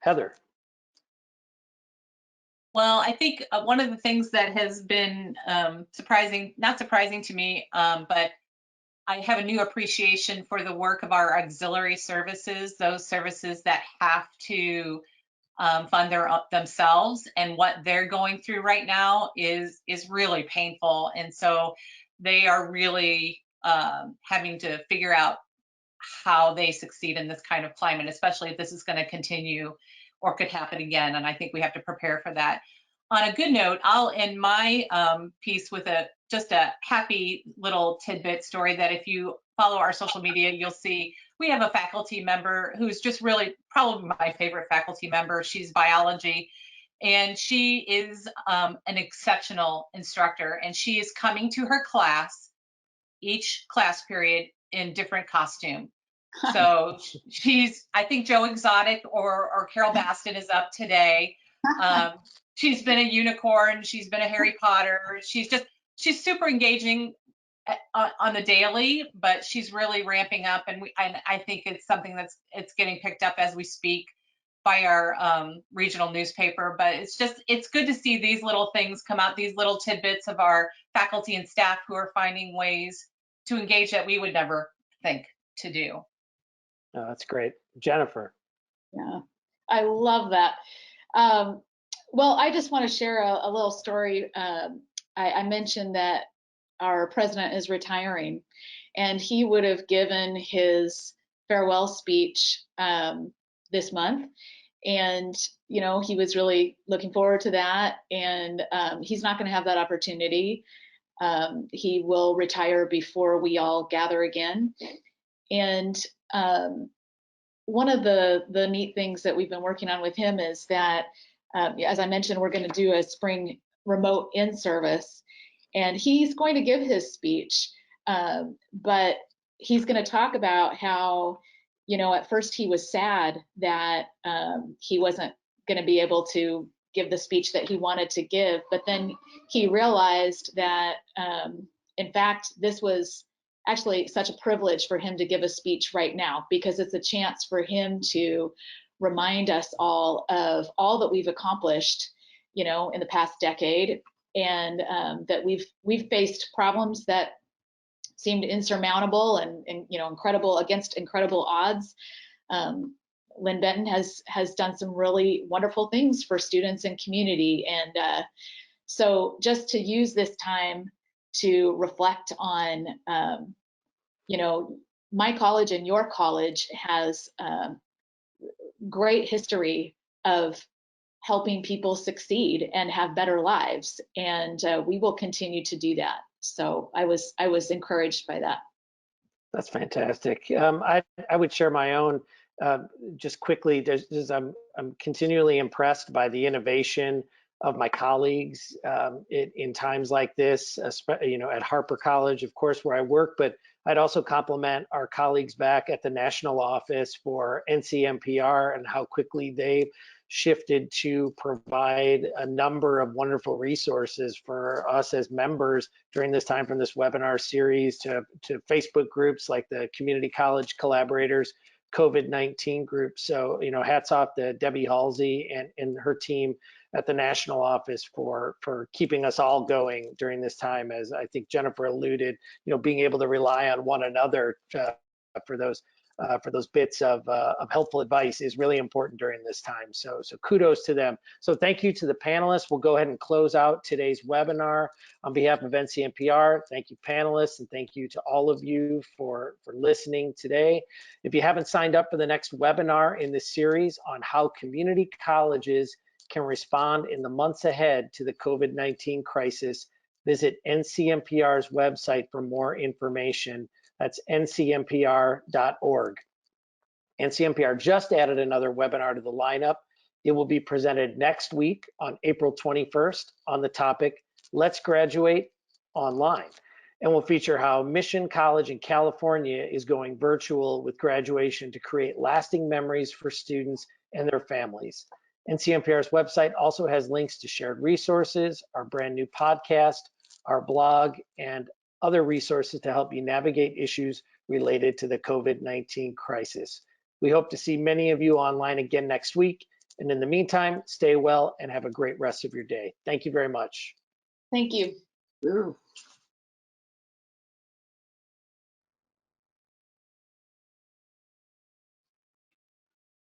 Heather. Well, I think one of the things that has been not surprising to me, but I have a new appreciation for the work of our auxiliary services, those services that have to fund themselves, and what they're going through right now is really painful. And so they are really having to figure out how they succeed in this kind of climate, especially if this is going to continue or could happen again. And I think we have to prepare for that. On a good note, I'll end my piece with just a happy little tidbit story that if you follow our social media, you'll see we have a faculty member who's just really probably my favorite faculty member. She's biology, and she is an exceptional instructor, and she is coming to her class each class period in different costume. So she's, I think Joe Exotic or Carol Baston is up today. She's been a unicorn. She's been a Harry Potter. She's super engaging on the daily, but she's really ramping up, and I think it's something it's getting picked up as we speak by our regional newspaper. But it's good to see these little things come out, these little tidbits of our faculty and staff who are finding ways to engage that we would never think to do. Oh, that's great. Jennifer. Yeah, I love that. Well, I just want to share a little story. I mentioned that our president is retiring, and he would have given his farewell speech this month. And, you know, he was really looking forward to that. And he's not going to have that opportunity. He will retire before we all gather again. And one of the neat things that we've been working on with him is that, as I mentioned, we're going to do a spring remote in-service, and he's going to give his speech, but he's going to talk about how, you know, at first he was sad that he wasn't going to be able to give the speech that he wanted to give, but then he realized that, in fact, this was actually such a privilege for him to give a speech right now, because it's a chance for him to remind us all of all that we've accomplished, you know, in the past decade, and that we've faced problems that seemed insurmountable and you know, incredible, against incredible odds. Lynn Benton has done some really wonderful things for students and community, and so just to use this time to reflect on, you know, my college and your college has great history of helping people succeed and have better lives, and we will continue to do that. So I was encouraged by that. That's fantastic. I would share my own just quickly. I'm continually impressed by the innovation of my colleagues in times like this, at Harper College, of course, where I work, but I'd also compliment our colleagues back at the national office for NCMPR and how quickly they shifted to provide a number of wonderful resources for us as members during this time, from this webinar series to Facebook groups like the Community College Collaborators COVID-19 group. So, hats off to Debbie Halsey and her team at the national office for keeping us all going during this time. As I think Jennifer alluded, being able to rely on one another for those bits of helpful advice is really important during this time. So kudos to them. So thank you to the panelists. We'll go ahead and close out today's webinar. On behalf of NCMPR, thank you panelists, and thank you to all of you for listening today. If you haven't signed up for the next webinar in this series on how community colleges can respond in the months ahead to the COVID-19 crisis, visit NCMPR's website for more information. That's ncmpr.org. NCMPR just added another webinar to the lineup. It will be presented next week on April 21st on the topic, Let's Graduate Online, and will feature how Mission College in California is going virtual with graduation to create lasting memories for students and their families. NCMPR's website also has links to shared resources, our brand new podcast, our blog, and other resources to help you navigate issues related to the COVID-19 crisis. We hope to see many of you online again next week. And in the meantime, stay well and have a great rest of your day. Thank you very much. Thank you. Yeah.